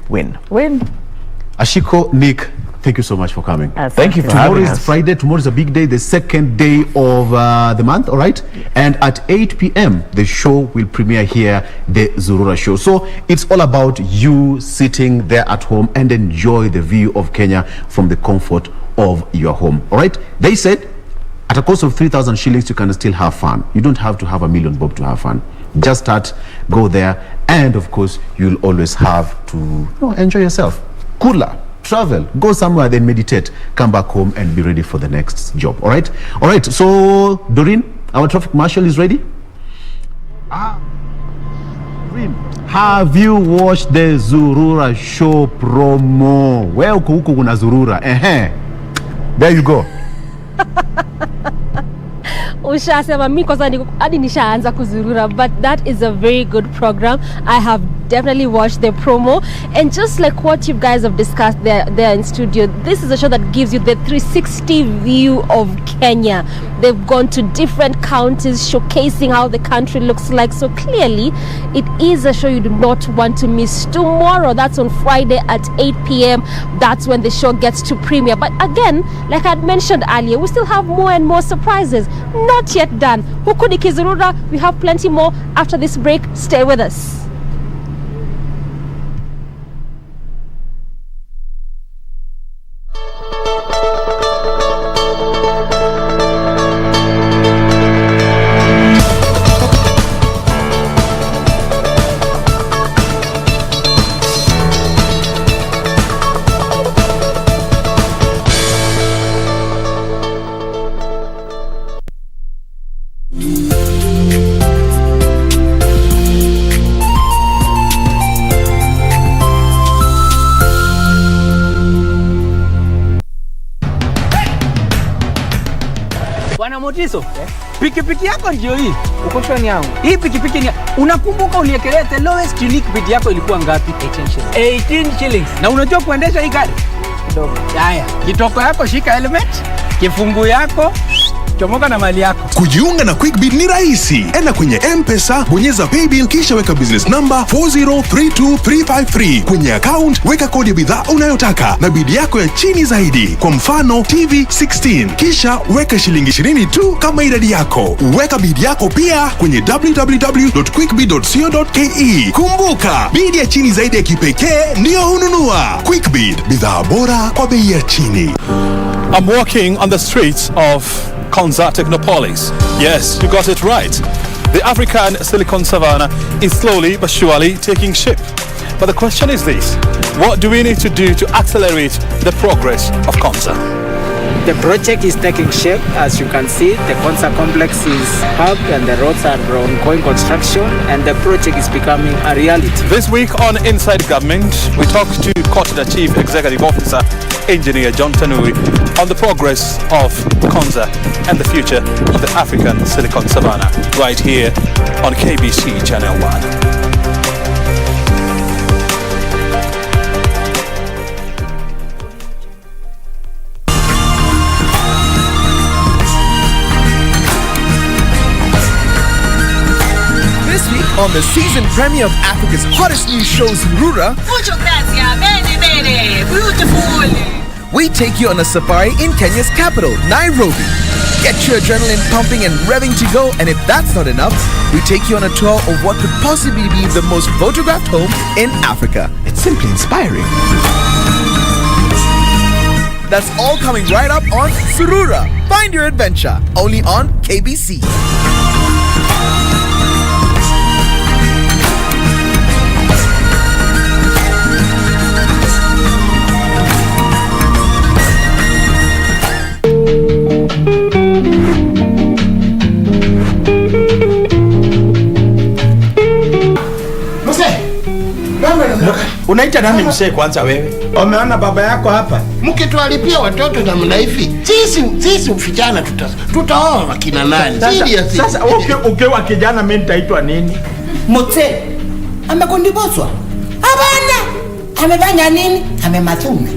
Speaker 21: Ashiko,
Speaker 1: Nick, thank you so much for coming.
Speaker 21: Thank you for
Speaker 1: Tomorrow
Speaker 21: having
Speaker 1: is
Speaker 21: us.
Speaker 1: Friday. Tomorrow is a big day, the second day of the month, all right? And at 8 p.m., the show will premiere here, the Zurura Show. So it's all about you sitting there at home and enjoy the view of Kenya from the comfort of your home, all right? They said, at a cost of 3,000 shillings, you can still have fun. You don't have to have a million bob to have fun. Just start, go there, and of course, you'll always have to enjoy yourself. Cooler. Travel, go somewhere, then meditate, come back home and be ready for the next job. All right. So Doreen, our traffic marshal, is ready. Doreen, have you watched the Zurura Show promo? Where huku kuna Zurura? There you go.
Speaker 2: Ushasema mi kwanza hadi nishaanza kuzurura, but that is a very good program. I have definitely watched the promo, and just like what you guys have discussed there in studio, this is a show that gives you the 360 view of Kenya. They've gone to different counties showcasing how the country looks like, so clearly it is a show you do not want to miss. Tomorrow, that's on Friday at 8 p.m. that's when the show gets to premiere. But again, like I had mentioned earlier, we still have more and more surprises. Not yet done. Huku ni Kizurura, we have plenty more after this break. Stay with us.
Speaker 6: Bwana Motiso, pikipiki yako ndio hii. Uko shwani yangu. Hii pikipiki ni, unakumbuka uniekelea the lowest unique bid yako ilikuwa ngapi? 18 shillings. Na unajua kuendesha hii gari? Kidogo. Haya, kitoko yako shika helmet, kifungu yako chomoka na mali yako.
Speaker 8: Kujiunga na QuickBid ni rahisi. Enda kwenye M-Pesa, bonyeza paybill kisha weka business number 4032353. Kwenye account weka kodi ya bidhaa unayotaka na bid yako ya chini zaidi. Kwa mfano TV 16. Kisha weka shilingi 20 tu kama idadi yako. Weka bid yako pia kwenye www.quickbid.co.ke. Kumbuka, bid ya chini zaidi ya kipekee ndio hununua. QuickBid, bidhaa bora kwa bei ya chini.
Speaker 19: I'm walking on the streets of Konza Technopolis. Yes, you got it right. The African Silicon Savannah is slowly but surely taking shape. But the question is this: what do we need to do to accelerate the progress of Konza?
Speaker 7: The project is taking shape. As you can see, the Konza complex is up and the roads are ongoing construction, and the project is becoming a reality.
Speaker 19: This week on Inside Government, we talked to Kotida Chief Executive Officer, Engineer John Tanui, on the progress of Konza and the future of the African Silicon Savannah, right here on KBC Channel 1.
Speaker 4: On the season premiere of Africa's hottest new show, Surura, we take you on a safari in Kenya's capital, Nairobi. Get your adrenaline pumping and revving to go, and if that's not enough, we take you on a tour of what could possibly be the most photographed home in Africa.
Speaker 1: It's simply inspiring.
Speaker 4: That's all coming right up on Surura. Find your adventure, only on KBC.
Speaker 3: Unaita nani msee kwanza wewe? Umeona baba yako hapa?
Speaker 22: Mkitualipia watoto namna hivi. Sisi vijana tutaoa wakina nani?
Speaker 3: Sasa ukiwa kijana mimi nitaitwa nini?
Speaker 22: Mzee amekondiboswa. Hapana. Amefanya nini? Amemazuna.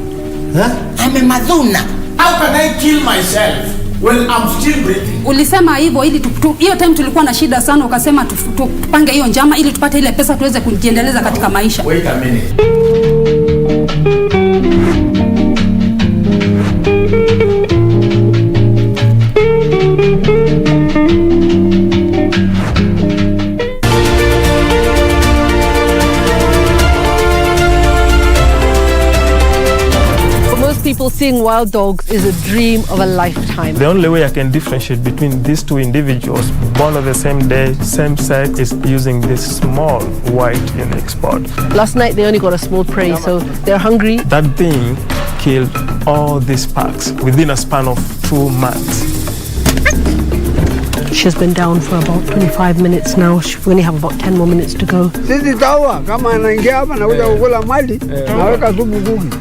Speaker 22: Amemazuna.
Speaker 3: How can I kill myself when I'm still breathing?
Speaker 23: Ulisema hivyo ili hiyo time tulikuwa na shida sana, ukasema tupange hiyo njama ili tupate ile pesa tuweze kujiendeleza katika maisha.
Speaker 3: Wait a minute.
Speaker 24: People seeing wild dogs is a dream of a lifetime.
Speaker 25: The only way I can differentiate between these two individuals born on the same day, same sex, is using this small white unique spot.
Speaker 24: Last night they only got a small prey, so they're hungry.
Speaker 25: That thing killed all these packs within a span of 2 months.
Speaker 24: She's been down for about 25 minutes now. We only have about 10 more minutes to go.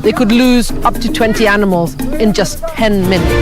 Speaker 24: They could lose up to 20 animals in just 10 minutes.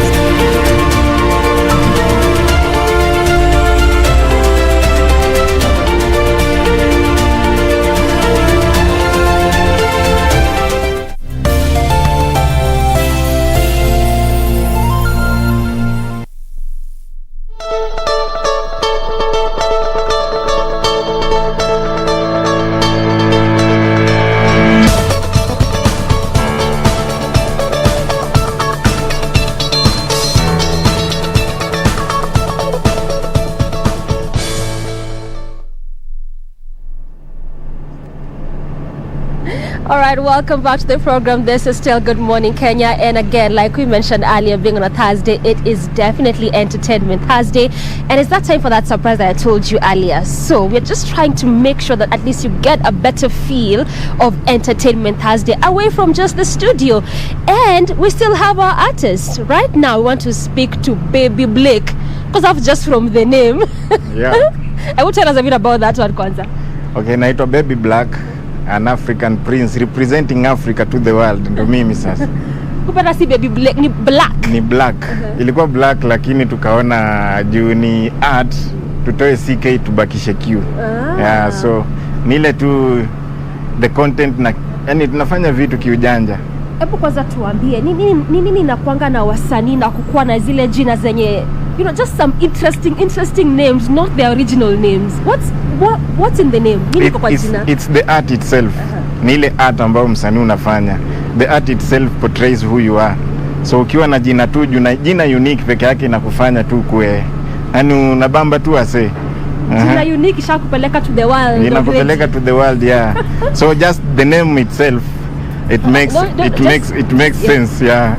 Speaker 2: All right, welcome back to the program. This is still Good Morning Kenya, and again, like we mentioned earlier, being on a Thursday, it is definitely Entertainment Thursday, and it's that time for that surprise that I told you earlier. So we're just trying to make sure that at least you get a better feel of Entertainment Thursday away from just the studio. And we still have our artists. Right now, we want to speak to Baby Blake, because of just from the name.
Speaker 26: Yeah.
Speaker 2: I will tell us a bit about that one, Kwanza.
Speaker 26: Okay, naitwa Baby Black, an African prince representing Africa to the world. Ndo mimi sasa.
Speaker 2: Kupata si Baby Black, ni black.
Speaker 26: Ni black. Ilikuwa black lakini tukaona juu ni art, tutoe CK tubakishe Q. Yeah, so nile tu the content na yani tunafanya vitu kiujanja.
Speaker 2: Hebu kwanza tuambie nini inakuanga na wasanii na kukua na zile jina zenye just some interesting names, not their original names. What's in the name? Nini kwa jina?
Speaker 26: It's the art itself. Ni ile art ambayo msanii unafanya. The art itself portrays who you are. So ukiwa na jina tu, jina unique peke yake inakufanya tu kue yani unabamba tu ase.
Speaker 2: Jina unique ishakupeleka to the world.
Speaker 26: Inakupeleka to the world, yeah. So just the name itself, it makes sense, yeah.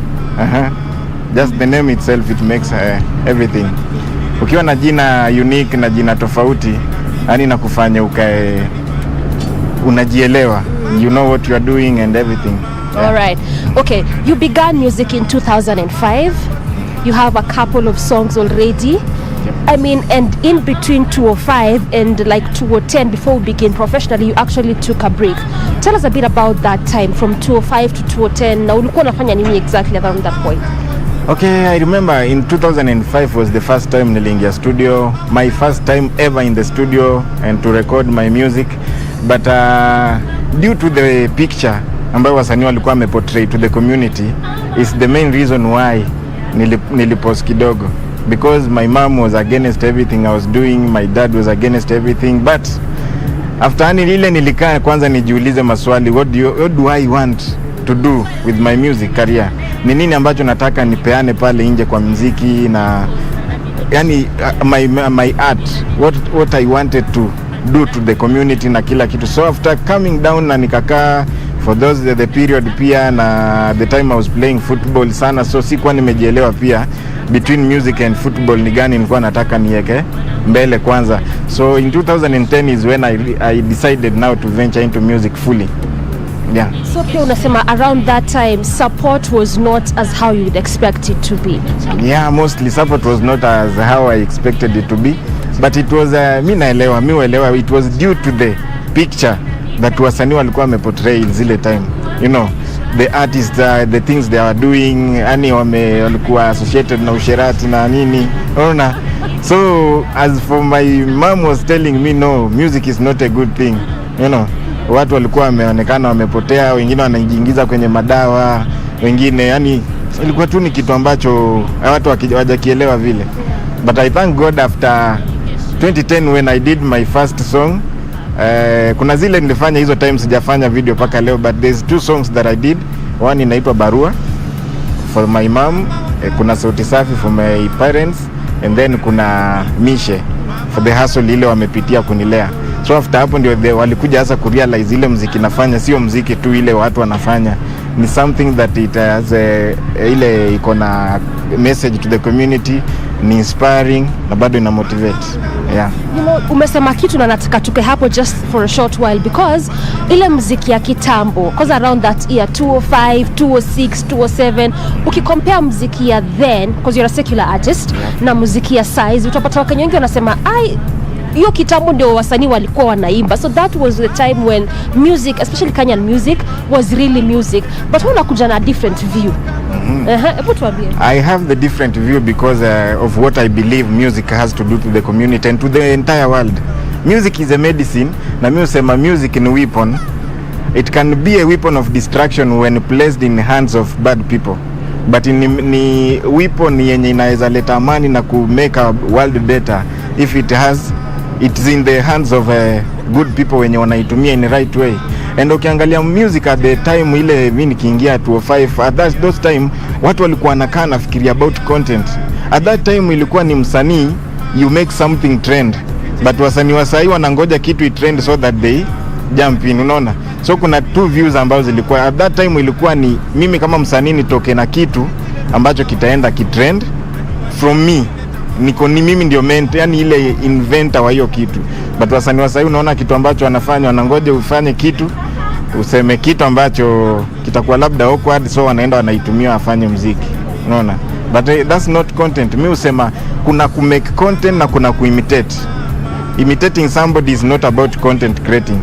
Speaker 26: Just the name itself, it makes everything. Ukiwa na jina unique na jina tofauti, yani nakufanya ukae unajielewa. You know what you are doing and everything.
Speaker 2: Yeah. All right. Okay, you began music in 2005. You have a couple of songs already. Yep. I mean, and in between 2005 and like 2010, before we begin professionally, you actually took a break. Tell us a bit about that time from 2005 to 2010. Na ulikuwa unafanya nini exactly around that point?
Speaker 26: Okay, I remember in 2005 was the first time niliingia studio, my first time ever in the studio and to record my music. But due to the picture ambayo wasanii walikuwa wameportray to the community is the main reason why nilipause kidogo, because my mom was against everything I was doing, my dad was against everything, but after yani ile nilikaa kwanza nijiulize maswali, what do I want to do with my music career? Ni nini ambacho nataka nipeane pale nje kwa muziki, na yani my art, what I wanted to do to the community na kila kitu. So after coming down na nikakaa for those the period pia, na the time I was playing football sana, so sikuwa nimejielewa pia between music and football ni gani nilikuwa nataka niweke mbele kwanza. So in 2010 is when I decided now to venture into music fully. Yeah.
Speaker 2: So pia unasema around that time support was not as how you would expect it to be.
Speaker 26: Yeah, mostly support was not as how I expected it to be, but it was mi naelewa it was due to the picture that wasanii walikuwa wameportray zile time, you know, the artists, the things they are doing, yani walikuwa associated na usherati na nini, unaona. So as for my mom was telling me, no, music is not a good thing, you know. Watu walikuwa wameonekana wamepotea, wengine wanajiingiza kwenye madawa, wengine yani ilikuwa tu ni kitu ambacho watu hawajakielewa vile. But I thank God after 2010 when I did my first song, kuna zile nilifanya hizo times sijafanya video paka leo, but there's 2 songs that I did. One inaitwa Barua for my mom, kuna Sauti Safi for my parents, and then kuna Mishe for the hustle ile wamepitia kunilea. So after hapo ndio walikuja hasa kurealize ile muziki nafanya sio muziki tu ile watu wanafanya, ni something that it has ile iko na message to the community, ni inspiring na bado ina motivate. Yeah.
Speaker 2: You know, umesema kitu na nataka tuke hapo just for a short while, because ile muziki ya kitambo, because around that year 2005, 2006, 2007, ukicompare muziki ya then, because you're a secular artist, na muziki ya size, utapata Wakenya wengi wanasema hiyo kitambo ndio wasanii walikuwa wanaimba. So that was the time when music, especially Kenyan music, was really music. But unakuja na different view.
Speaker 26: I have the different view because of what I believe music has to do to the community and to the entire world. Music is a medicine, na mimi husema music ni weapon. It can be a weapon of destruction when placed in the hands of bad people. But ni weapon yenye inaweza leta amani na ku make a world better if it's in the hands of good people wenye wanaitumia in the right way. And ukiangalia music at the time ile mimi nikiingia 2005, at those time watu walikuwa wanakaa nafikiria about content. At that time ilikuwa ni msanii you make something trend, but wasanii wa sasa wanangoja kitu itrend so that they jump in, unaona. So kuna 2 views ambazo zilikuwa at that time. Ilikuwa ni mimi kama msanii nitoke na kitu ambacho kitaenda kitrend from me, ni mimi ndio yani ile inventor wa hiyo kitu. But wasanii wa sasa unaona kitu ambacho wanafanya, wanangoja ufanye kitu, useme kitu ambacho kitakuwa labda awkward, so wanaenda wanaitumia afanye muziki, unaona. But that's not content. Mimi usema kuna ku make content na kuna ku imitate. Imitating somebody is not about content creating,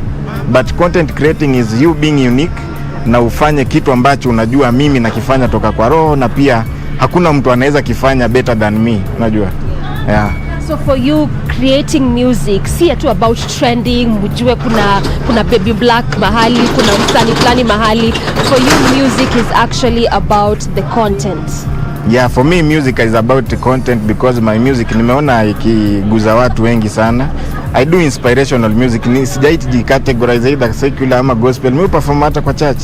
Speaker 26: but content creating is you being unique na ufanye kitu ambacho unajua mimi nakifanya toka kwa roho, na pia hakuna mtu anaweza kifanya better than me, unajua. Yeah.
Speaker 2: So for you, creating music si tu about trending, mjue kuna Baby Black mahali, kuna msanii fulani mahali. For you, music is actually about the content.
Speaker 26: Yeah, for me music is about the content because my music nimeona ikiguza watu wengi sana. I do inspirational music, sijaiti categorize either secular ama gospel. Mimi perform hata kwa church,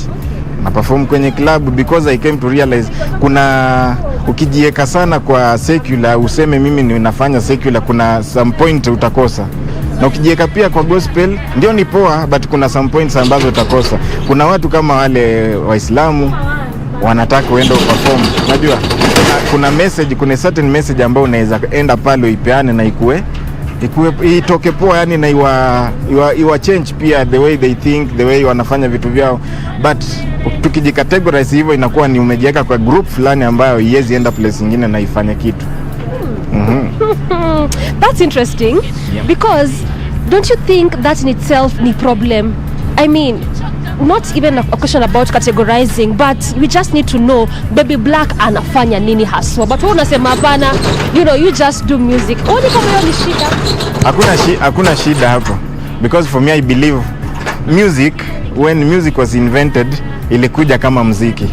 Speaker 26: na perform kwenye club, because I came to realize kuna ukijieka sana kwa secular useme mimi ninafanya secular, kuna some point utakosa. Na ukijieka pia kwa gospel ndio ni poa, but kuna some points ambazo utakosa. Kuna watu kama wale Waislamu wanataka uende perform, unajua kuna message, kuna certain message ambayo unaweza enda pale uipeane na itoke poa, yani na iwa change pia the way they think, the way wanafanya vitu vyao. But tukijikategorize hivyo inakuwa ni umejiweka kwa group fulani ambayo iwezi enda place nyingine na ifanye kitu.
Speaker 2: That's interesting, yeah. Because don't you think that in itself ni problem? I mean, not even a question about categorizing, but we just need to know Baby Black anafanya nini haswa. But wewe unasema hapana, you just do music. Oni kama hiyo ni shida?
Speaker 26: Hakuna shida hapo. Because for me I believe music, when music was invented, ilikuja kama muziki.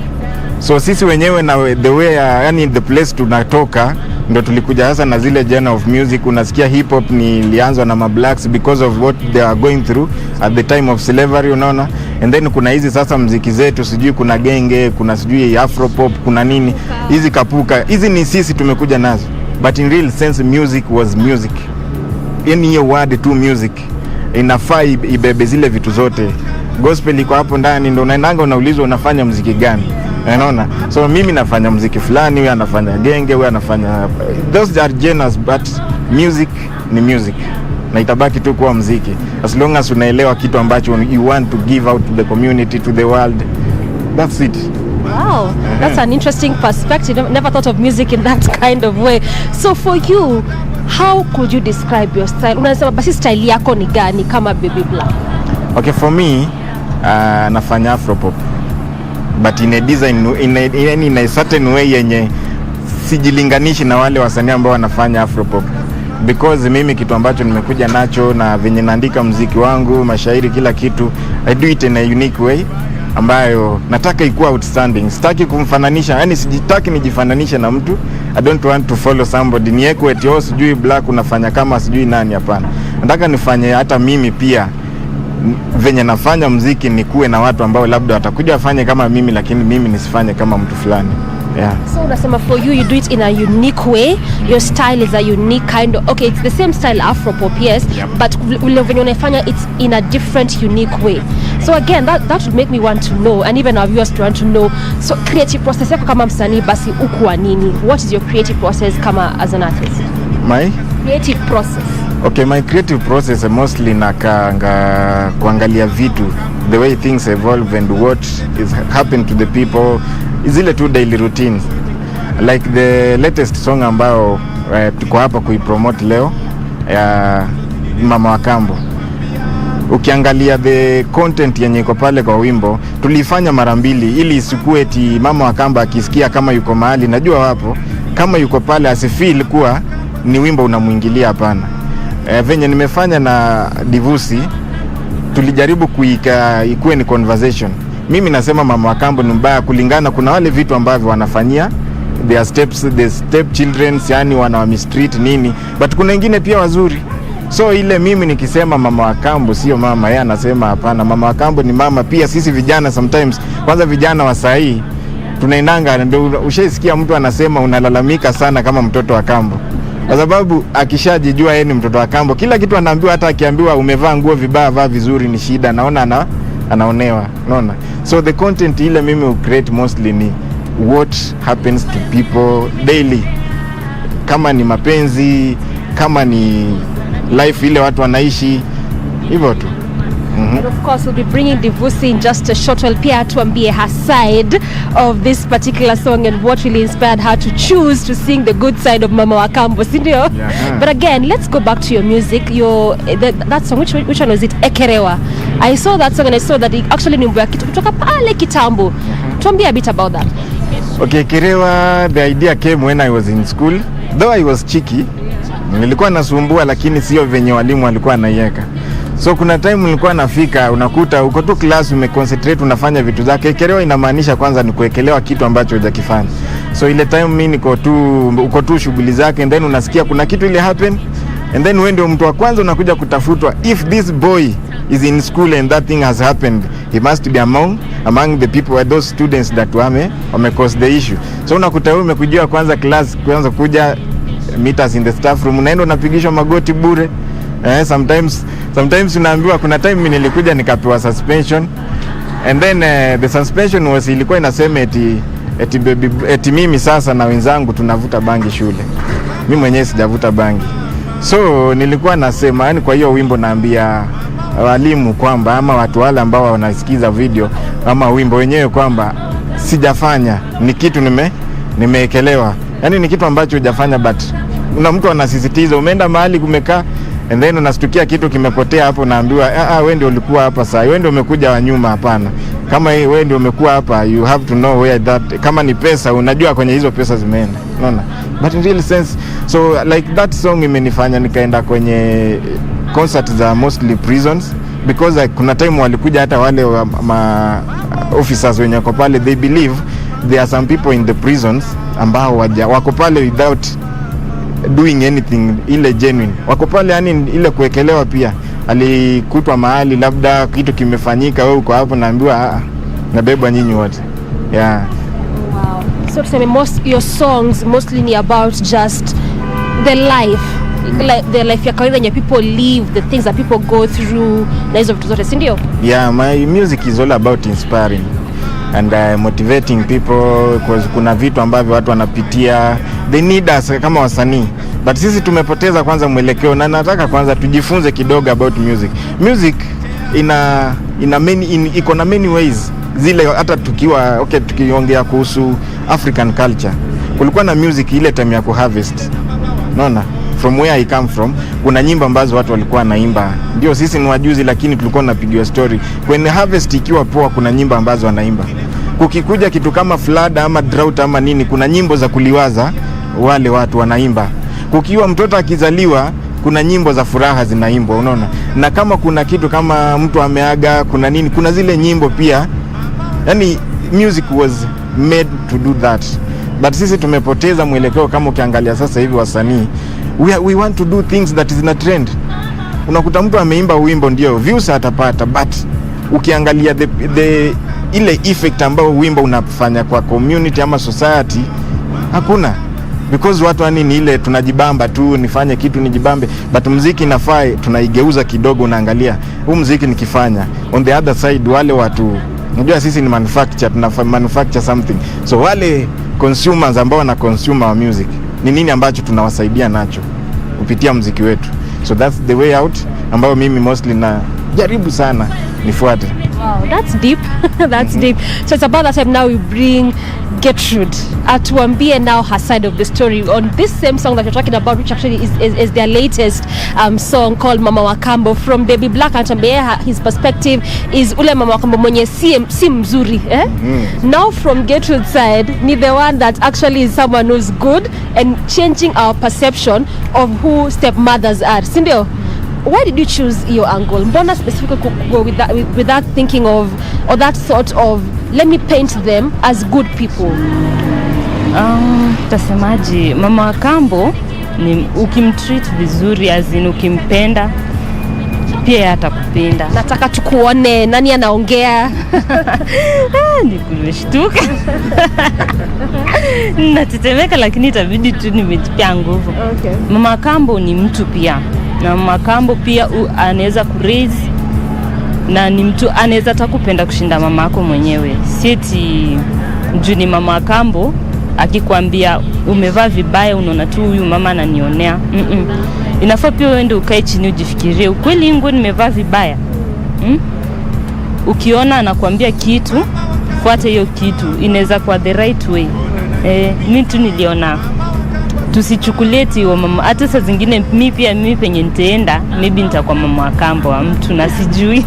Speaker 26: So sisi wenyewe na the way yani the place tunatoka ndo tulikuja sasa na zile genre of music. Unasikia hip hop nilianzwa na mablacks because of what they are going through at the time of slavery, unaona. And then kuna hizi sasa mziki zetu, sijui kuna genge, kuna sijui afro pop, kuna nini, hizi kapuka, hizi ni sisi tumekuja nazo, but in real sense music was music. In hiyo word tu music inafaa ibebe zile vitu zote. Gospel iko hapo ndani, ndo unaendanga unaulizwa unafanya muziki gani, unaona. So mimi nafanya muziki fulani, wewe anafanya genge, wewe anafanya, those are genres, but music ni music na itabaki tu kuwa muziki as long as unaelewa kitu ambacho you want to give out to the community, to the world. That's it.
Speaker 2: Wow, that's an interesting perspective. Never thought of music in that kind of way. So for you, how could you describe your style? Unasema basi style yako ni gani kama Baby Black?
Speaker 26: Okay, for me, nafanya afro pop, but in a design, in a certain way yenye sijilinganishi na wale wasanii ambao wanafanya afro pop, because mimi kitu ambacho nimekuja nacho na venye naandika muziki wangu, mashairi, kila kitu, I do it in a unique way ambayo nataka ikuwa outstanding. Sitaki kumfananisha, yani sijitaki nijifananishe na mtu. I don't want to follow somebody nieko eti sijui Black unafanya kama sijui nani, hapana. Nataka nifanye hata mimi pia venye nafanya muziki nikuwe na watu ambao labda watakuja wafanye kama mimi, lakini mimi nisifanye kama mtu fulani. Yeah.
Speaker 2: So unasema for you do it in a unique way. Your style is a unique kind of, okay, it's the same style Afro pop, yes, but when unaifanya it's in a different unique way. So again, that would make me want to know, and even our viewers to want to know, so creative process yako kama msanii basi ukuwa nini? What is your creative process kama as an artist?
Speaker 26: My
Speaker 2: creative process.
Speaker 26: Okay, my creative process mostly nakanga kuangalia vitu, the way things evolve and what is happen to the people, zile tu daily routines. Like the latest song ambao tuko hapa kuipromote leo ya Mama wa Kambo. Ukiangalia the content yenye iko pale kwa wimbo, tulifanya mara mbili ili isikue eti Mama wa Kambo akisikia kama yuko mahali, najua wapo, kama yuko pale asifeel kuwa ni wimbo unamuingilia, hapana. Venye nimefanya na Divusi, tulijaribu kuika ikuwe ni conversation. Mimi nasema Mama wa Kambo ni mbaya kulingana, kuna wale vitu ambavyo wanafanyia, their steps, the step children, yani wana mistreat nini, but kuna wengine pia wazuri. So ile mimi nikisema Mama wa Kambo sio mama, yeye anasema hapana, Mama wa Kambo ni mama pia. Sisi vijana sometimes, kwanza vijana wa saa hii tunainanga, ndio ushaisikia mtu anasema unalalamika sana kama mtoto wa kambo, kwa sababu akishajijua yeye ni mtoto wa kambo, kila kitu anaambiwa. Hata akiambiwa umevaa nguo vibaya, vaa vizuri, ni shida, naona anaonewa, unaona. So the content ile mimi create mostly ni what happens to people daily, kama ni mapenzi, kama ni life ile watu wanaishi, hivyo tu.
Speaker 2: And of course we'll be bringing Divusi in just a short while. Pia tuambie her side of this particular song and what really inspired her to choose to sing the good side of Mama wa Kambo, sindio? Yeah. But again, let's go back to your music. That song, which one was it? Ekerewa. I saw that song and I saw that it actually ni wimbo ya kitu kutoka pale kitambo. Tuambie a bit about that.
Speaker 26: Okay, Ekerewa, the idea came when I was in school. Though I was cheeky, nilikuwa nasumbua, lakini sio venye walimu walikuwa anaiweka. So kuna time nilikuwa nafika, unakuta uko tu class umeconcentrate unafanya vitu zake. Ekerewa inamaanisha kwanza ni kuekelewa kitu ambacho hujakifanya. So ile time mimi uko tu shughuli zake, and then unasikia kuna kitu ile happen, and then wewe ndio mtu wa kwanza unakuja kutafutwa. If this boy is in school and that thing has happened, he must be among the people, those students that wame cause the issue. So unakuta wewe umekujia kwanza class, kwanza kuja meet us in the staff room, unaenda unapigishwa magoti bure. Sometimes unaambiwa, kuna time mimi nilikuja nikapewa suspension, and then the suspension was ilikuwa inasema eti mimi sasa na wenzangu tunavuta bangi shule. Mimi mwenyewe sijavuta bangi. So nilikuwa nasema, yani kwa hiyo wimbo naambia walimu kwamba, ama watu wale ambao wanasikiza video ama wimbo wenyewe, kwamba sijafanya, ni kitu nimeekelewa. Yani ni kitu ambacho hujafanya, but una mtu anasisitiza, umeenda mahali kumekaa, and then unastukia kitu kimepotea hapo, naambiwa wewe ndio ulikuwa hapa saa, wewe ndio umekuja wa nyuma. Hapana, kama wewe ndio umekuwa hapa, you have to know where that, kama ni pesa unajua kwenye hizo pesa zimeenda, unaona. But in real sense, so like that song imenifanya nikaenda kwenye concert za mostly prisons, because kuna time walikuja hata wale officers wenye wako pale, they believe there are some people in the prisons ambao wako pale without doing anything ile genuine. Wako pale yani ile kuwekelewa pia. Alikutwa mahali labda kitu kimefanyika, wewe uko hapo naambiwa nabebwa nyinyi wote. Yeah.
Speaker 2: Wow. So to say your songs mostly ni about just the life. Like the life ya kawaida yenye people live, the things that people go through, na hizo vitu zote, si ndio?
Speaker 26: Yeah, my music is all about inspiring and motivating people, because kuna vitu ambavyo watu wanapitia, they need us kama wasanii, but sisi tumepoteza kwanza mwelekeo, na nataka kwanza tujifunze kidogo about music. Music iko na many ways zile, hata tukiongea kuhusu African culture, kulikuwa na music ile time ya kuharvest, unaona, from where I come from, kuna nyimbo ambazo watu walikuwa naimba. Ndio sisi ni wajuzi, lakini tulikuwa tunapigiwa story. When harvest ikiwa poa, kuna nyimbo ambazo wanaimba. Kukikuja kitu kama flood ama drought ama nini, kuna nyimbo za kuliwaza wale watu wanaimba. Kukiwa mtoto akizaliwa, kuna nyimbo za furaha zinaimbwa, unaona. Na kama kuna kitu kama mtu ameaga, kuna nini, kuna zile nyimbo pia. Yani music was made to do that. But sisi tumepoteza mwelekeo. Kama ukiangalia sasa hivi wasanii, we want to do things that is in a trend. Unakuta mtu ameimba wimbo ndio views atapata, but ukiangalia ile effect ambayo wimbo unafanya kwa community ama society, hakuna. Because watu ni ile tunajibamba tu, nifanye kitu nijibambe, but muziki inafaa tunaigeuza kidogo. Unaangalia huu muziki nikifanya, on the other side wale watu, unajua sisi ni manufacture, manufacture something, so wale consumers ambao wana consume our music, ni nini ambacho tunawasaidia nacho kupitia muziki wetu. So that's the way out ambao mimi mostly na jaribu sana nifuate.
Speaker 2: Wow, that's deep. That's deep. So it's about that time now we bring Gertrude atuambie now her side of the story on this same song that you're talking about, which actually is their latest song called Mama Wakambo. From Baby Black atuambie his perspective is ule Mama Wakambo mwenye si mzuri, eh? Now from Gertrude's side, ni the one that actually is someone who's good and changing our perception of who stepmothers are, si ndio? Why did you choose your angle? Mbona specifically go with that thinking of, or that thought of, let me paint them as good people?
Speaker 5: Tasemaji, Mama Wakambo ni ukimtreat vizuri, azin ukimpenda pia atakupenda.
Speaker 2: Nataka tukuone nani anaongea.
Speaker 5: Nimeshtuka. Natetemeka, lakini itabidi tu nimejipea nguvu.
Speaker 2: Okay.
Speaker 5: Mama Wakambo ni mtu pia. Na Mama Wakambo pia anaweza kuraise, na ni mtu anaweza takupenda kushinda mama yako mwenyewe. Sieti juu ni Mama Wakambo akikwambia umevaa vibaya unaona tu huyu mama ananionea. Inafaa pia uende ukae chini ujifikirie, ukweli ngo nimevaa vibaya? Ukiona anakuambia kitu, fuata hiyo kitu, inaweza kwa the right way. Mimi tu niliona tusichukulie wa mama, hata saa zingine mimi penye nitaenda maybe nitakuwa Mama Wakambo wa mtu na sijui.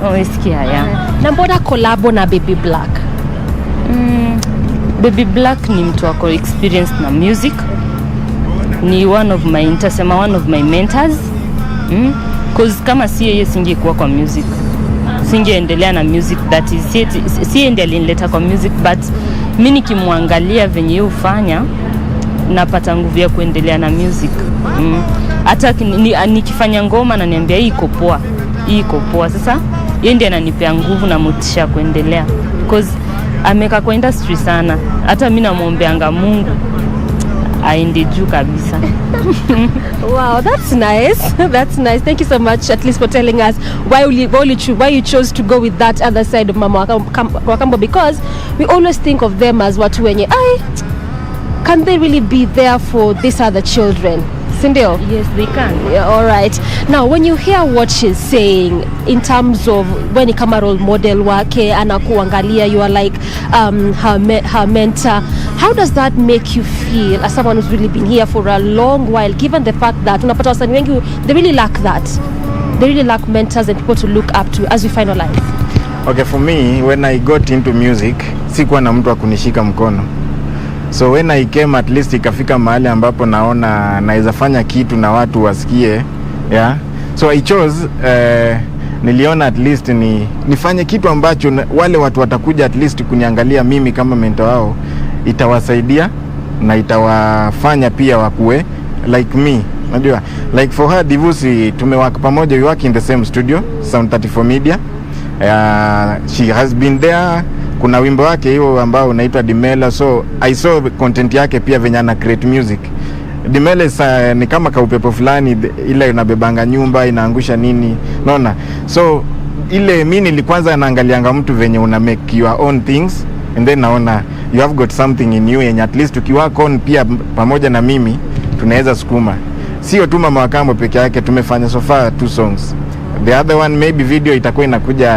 Speaker 2: Alright.
Speaker 5: Sikia ya.
Speaker 2: Na mbona collabo na Baby Black?
Speaker 5: Baby Black ni mtu wako experience na music. Ni one of my mentors. Cause kama si yeye singekuwa kwa music. Singeendelea na music, that is si ndiye alinileta kwa music, but mimi nikimwangalia venye yeye ufanya napata nguvu ya kuendelea na music. Hata nikifanya ngoma na niambia hii iko poa. Sasa yeye ndiye ananipea nguvu na motisha kuendelea, because ameka kwa industry sana. Hata mimi namuombeanga Mungu aende juu kabisa.
Speaker 2: Wow, that's nice. That's nice. Thank you so much, at least for telling us why you chose to go with that other side of Mama Wakambo, because we always think of them as watu wenye can they really be there for these other children? Sindio?
Speaker 5: Yes, they can.
Speaker 2: Yeah, all right. Now, when you hear what she's saying in terms of when you come a role model wake anakuangalia, you are like her mentor. How does that make you feel as someone who's really been here for a long while, given the fact that unapata wasanii wengi they really lack that. They really lack mentors and people to look up to as we finalize.
Speaker 26: Okay, for me, when I got into music, sikuwa na mtu wa kunishika mkono. So when I came, at least ikafika mahali ambapo naona naweza fanya kitu na watu wasikie, yeah. So I chose, niliona at least nifanye kitu ambacho wale watu watakuja at least kuniangalia mimi kama mentor wao, itawasaidia na itawafanya pia wakue like me. Unajua, like for her Divusi tumewaka pamoja, we work in the same studio, Sound 34 Media. She has been there. Kuna wimbo wake hiyo ambao unaitwa Dimela, so I saw content yake pia venye ana create music. Dimela ni kama kaupepo fulani, ile inabebanga nyumba, inaangusha nini, unaona. So ile mimi nilikwanza naangalianga mtu venye una make your own things, and then naona you have got something in you, and at least ukiwork on pia pamoja na mimi tunaweza sukuma. Sio tu Mama Wakambo peke yake, tumefanya so far 2 songs. The other one maybe video itakuwa inakuja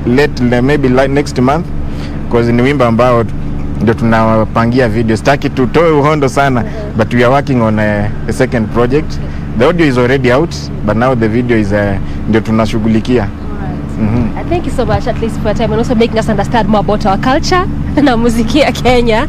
Speaker 26: late, maybe next month, because ni wimbo ambao ndio tunapangia video. Sitaki tutoe uhondo sana, but we are working on a second project. The audio is already out, but now the video is ndio tunashughulikia.
Speaker 2: Thank you so much, at least for your time, and also making us understand more about our culture na muziki ya Kenya.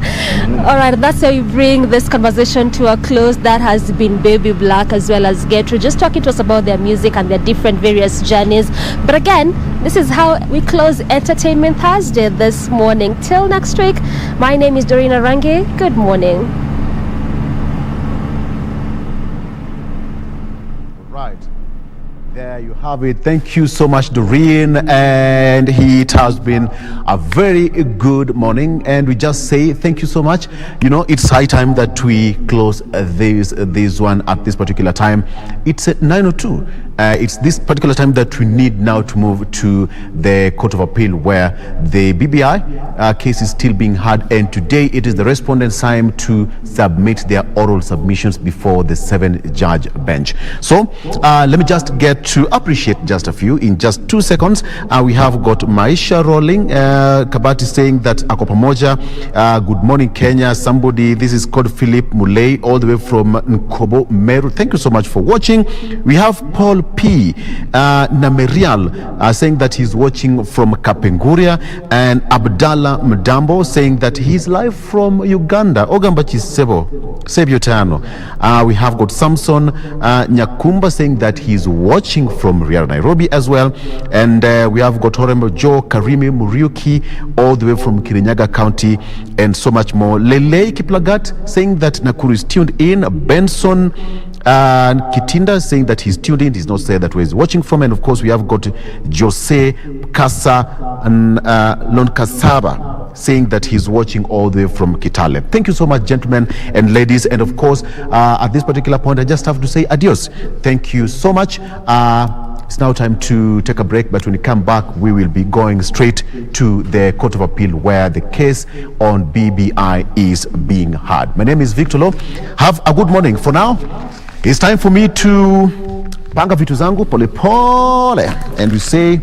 Speaker 2: All right, that's how we bring this conversation to a close. That has been Baby Black as well as Getro, just talking to us about their music and their different various journeys. But again, this is how we close Entertainment Thursday this morning. Till next week, my name is Dorina Rangi. Good morning.
Speaker 1: There you have it. Thank you so much, Doreen. And it has been a very good morning. And we just say thank you so much. You know, it's high time that we close this one at this particular time. It's at 9:02. It's this particular time that we need now to move to the Court of Appeal, where the BBI case is still being heard. And today it is the respondents' time to submit their oral submissions before the 7-judge bench. So let me just get to appreciate just a few in just 2 seconds. We have got Maisha rolling. Kabati saying that ako pamoja. Good morning, Kenya. Somebody, this is called Philip Mulei, all the way from Nkobo, Meru. Thank you so much for watching. We have Paul P. Namerial saying that he's watching from Kapenguria, and Abdallah Mdambo saying that he's live from Uganda. Ogambachi Sebo Tano. We have got Samson Nyakumba saying that he's watching from Riyadh, Nairobi as well. And we have got Horembo Joe Karimi Muriuki all the way from Kirinyaga County, and so much more. Lele Kiplagat saying that Nakuru is tuned in. Benson and Kitinda saying that he's tuned in. He's not saying that where he's watching from. And of course we have got Jose Kasa and Lonkasaba saying that he's watching all the way from Kitale. Thank you so much, gentlemen and ladies. And of course, at this particular point, I just have to say adios. Thank you so much. It's now time to take a break, but when we come back, we will be going straight to the Court of Appeal, where the case on BBI is being heard. My name is Victor Lo. Have a good morning. For now, it's time for me to panga vitu zangu pole pole, and we say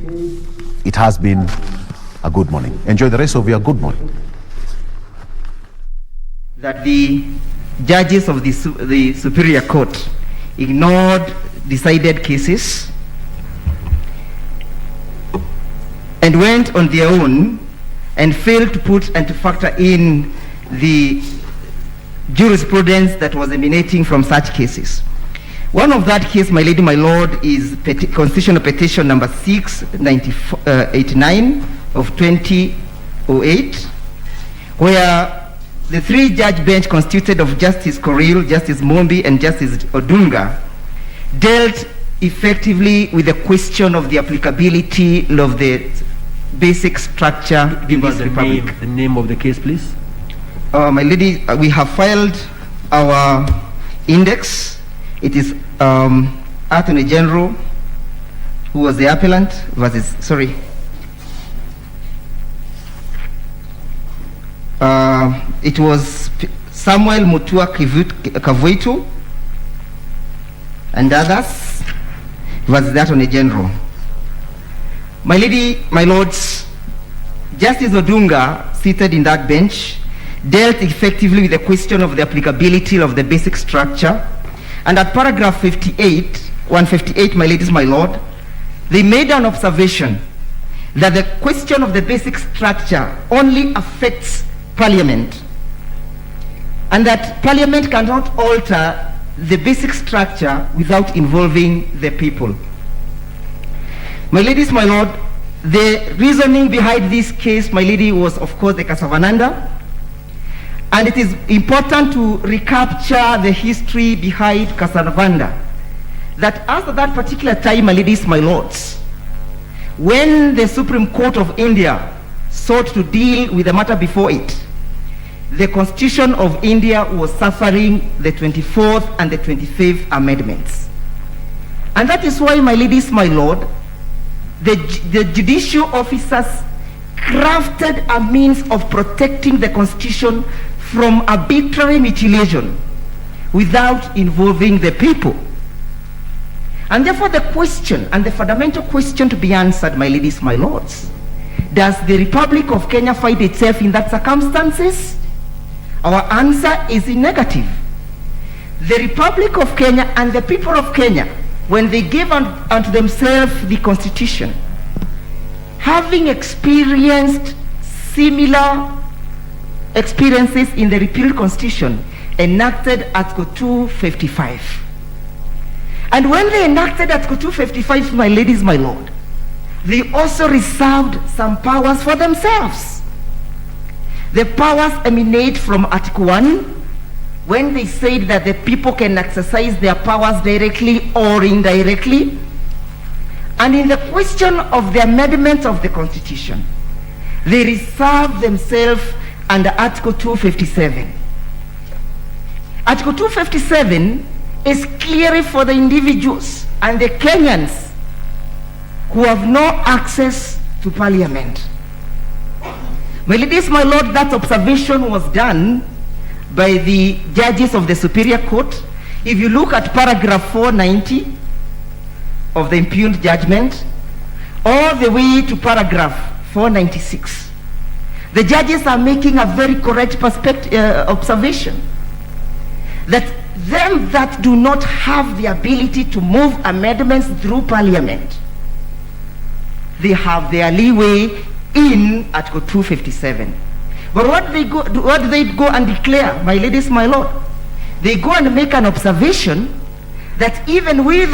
Speaker 1: it has been a good morning. Enjoy the rest of your good morning.
Speaker 10: That the judges of the Superior Court ignored decided cases and went on their own and failed to put and to factor in the jurisprudence that was emanating from such cases. One of that case, my lady, my lord, is constitutional petition number 689 of 2008, where the 3-judge bench constituted of Justice Koril, Justice Mombi, and Justice Odunga dealt effectively with the question of the applicability of the basic structure in this republic.
Speaker 18: The name of the case, please.
Speaker 10: My lady, we have filed our index. It is Attorney General, who was the appellant, versus, sorry. It was Samuel Mutua Kavuitu and others, versus the Attorney General. My lady, my lords, Justice Odunga, seated in that bench, dealt effectively with the question of the applicability of the basic structure. And at paragraph 158, my ladies, my lord, they made an observation that the question of the basic structure only affects Parliament, and that Parliament cannot alter the basic structure without involving the people. My ladies, my lord, the reasoning behind this case, my lady, was of course the Casavananda, And it is important to recapture the history behind Casanavanda. That as at that particular time, my ladies, my lords, when the Supreme Court of India sought to deal with the matter before it, the Constitution of India was suffering the 24th and the 25th amendments. And that is why, my ladies, my lord, the judicial officers crafted a means of protecting the Constitution from arbitrary mutilation without involving the people. And therefore the question, and the fundamental question to be answered, my ladies, my lords, does the Republic of Kenya find itself in that circumstances? Our answer is in negative. The Republic of Kenya and the people of Kenya, when they gave unto themselves the Constitution, having experienced similar experiences in the repealed Constitution, enacted Article 255. And when they enacted Article 255, my ladies, my lord, they also reserved some powers for themselves. The powers emanate from Article 1, when they said that the people can exercise their powers directly or indirectly. And in the question of the amendment of the Constitution, they reserved themselves under Article 257. Article 257 is clearly for the individuals and the Kenyans who have no access to parliament. My ladies, my lord, that observation was done by the judges of the Superior Court. If you look at paragraph 490 of the impugned judgment, all the way to paragraph 496, the judges are making a very correct observation that them that do not have the ability to move amendments through parliament, they have their leeway in Article 257. But what do they go and declare, my ladies, my lord? They go and make an observation that even with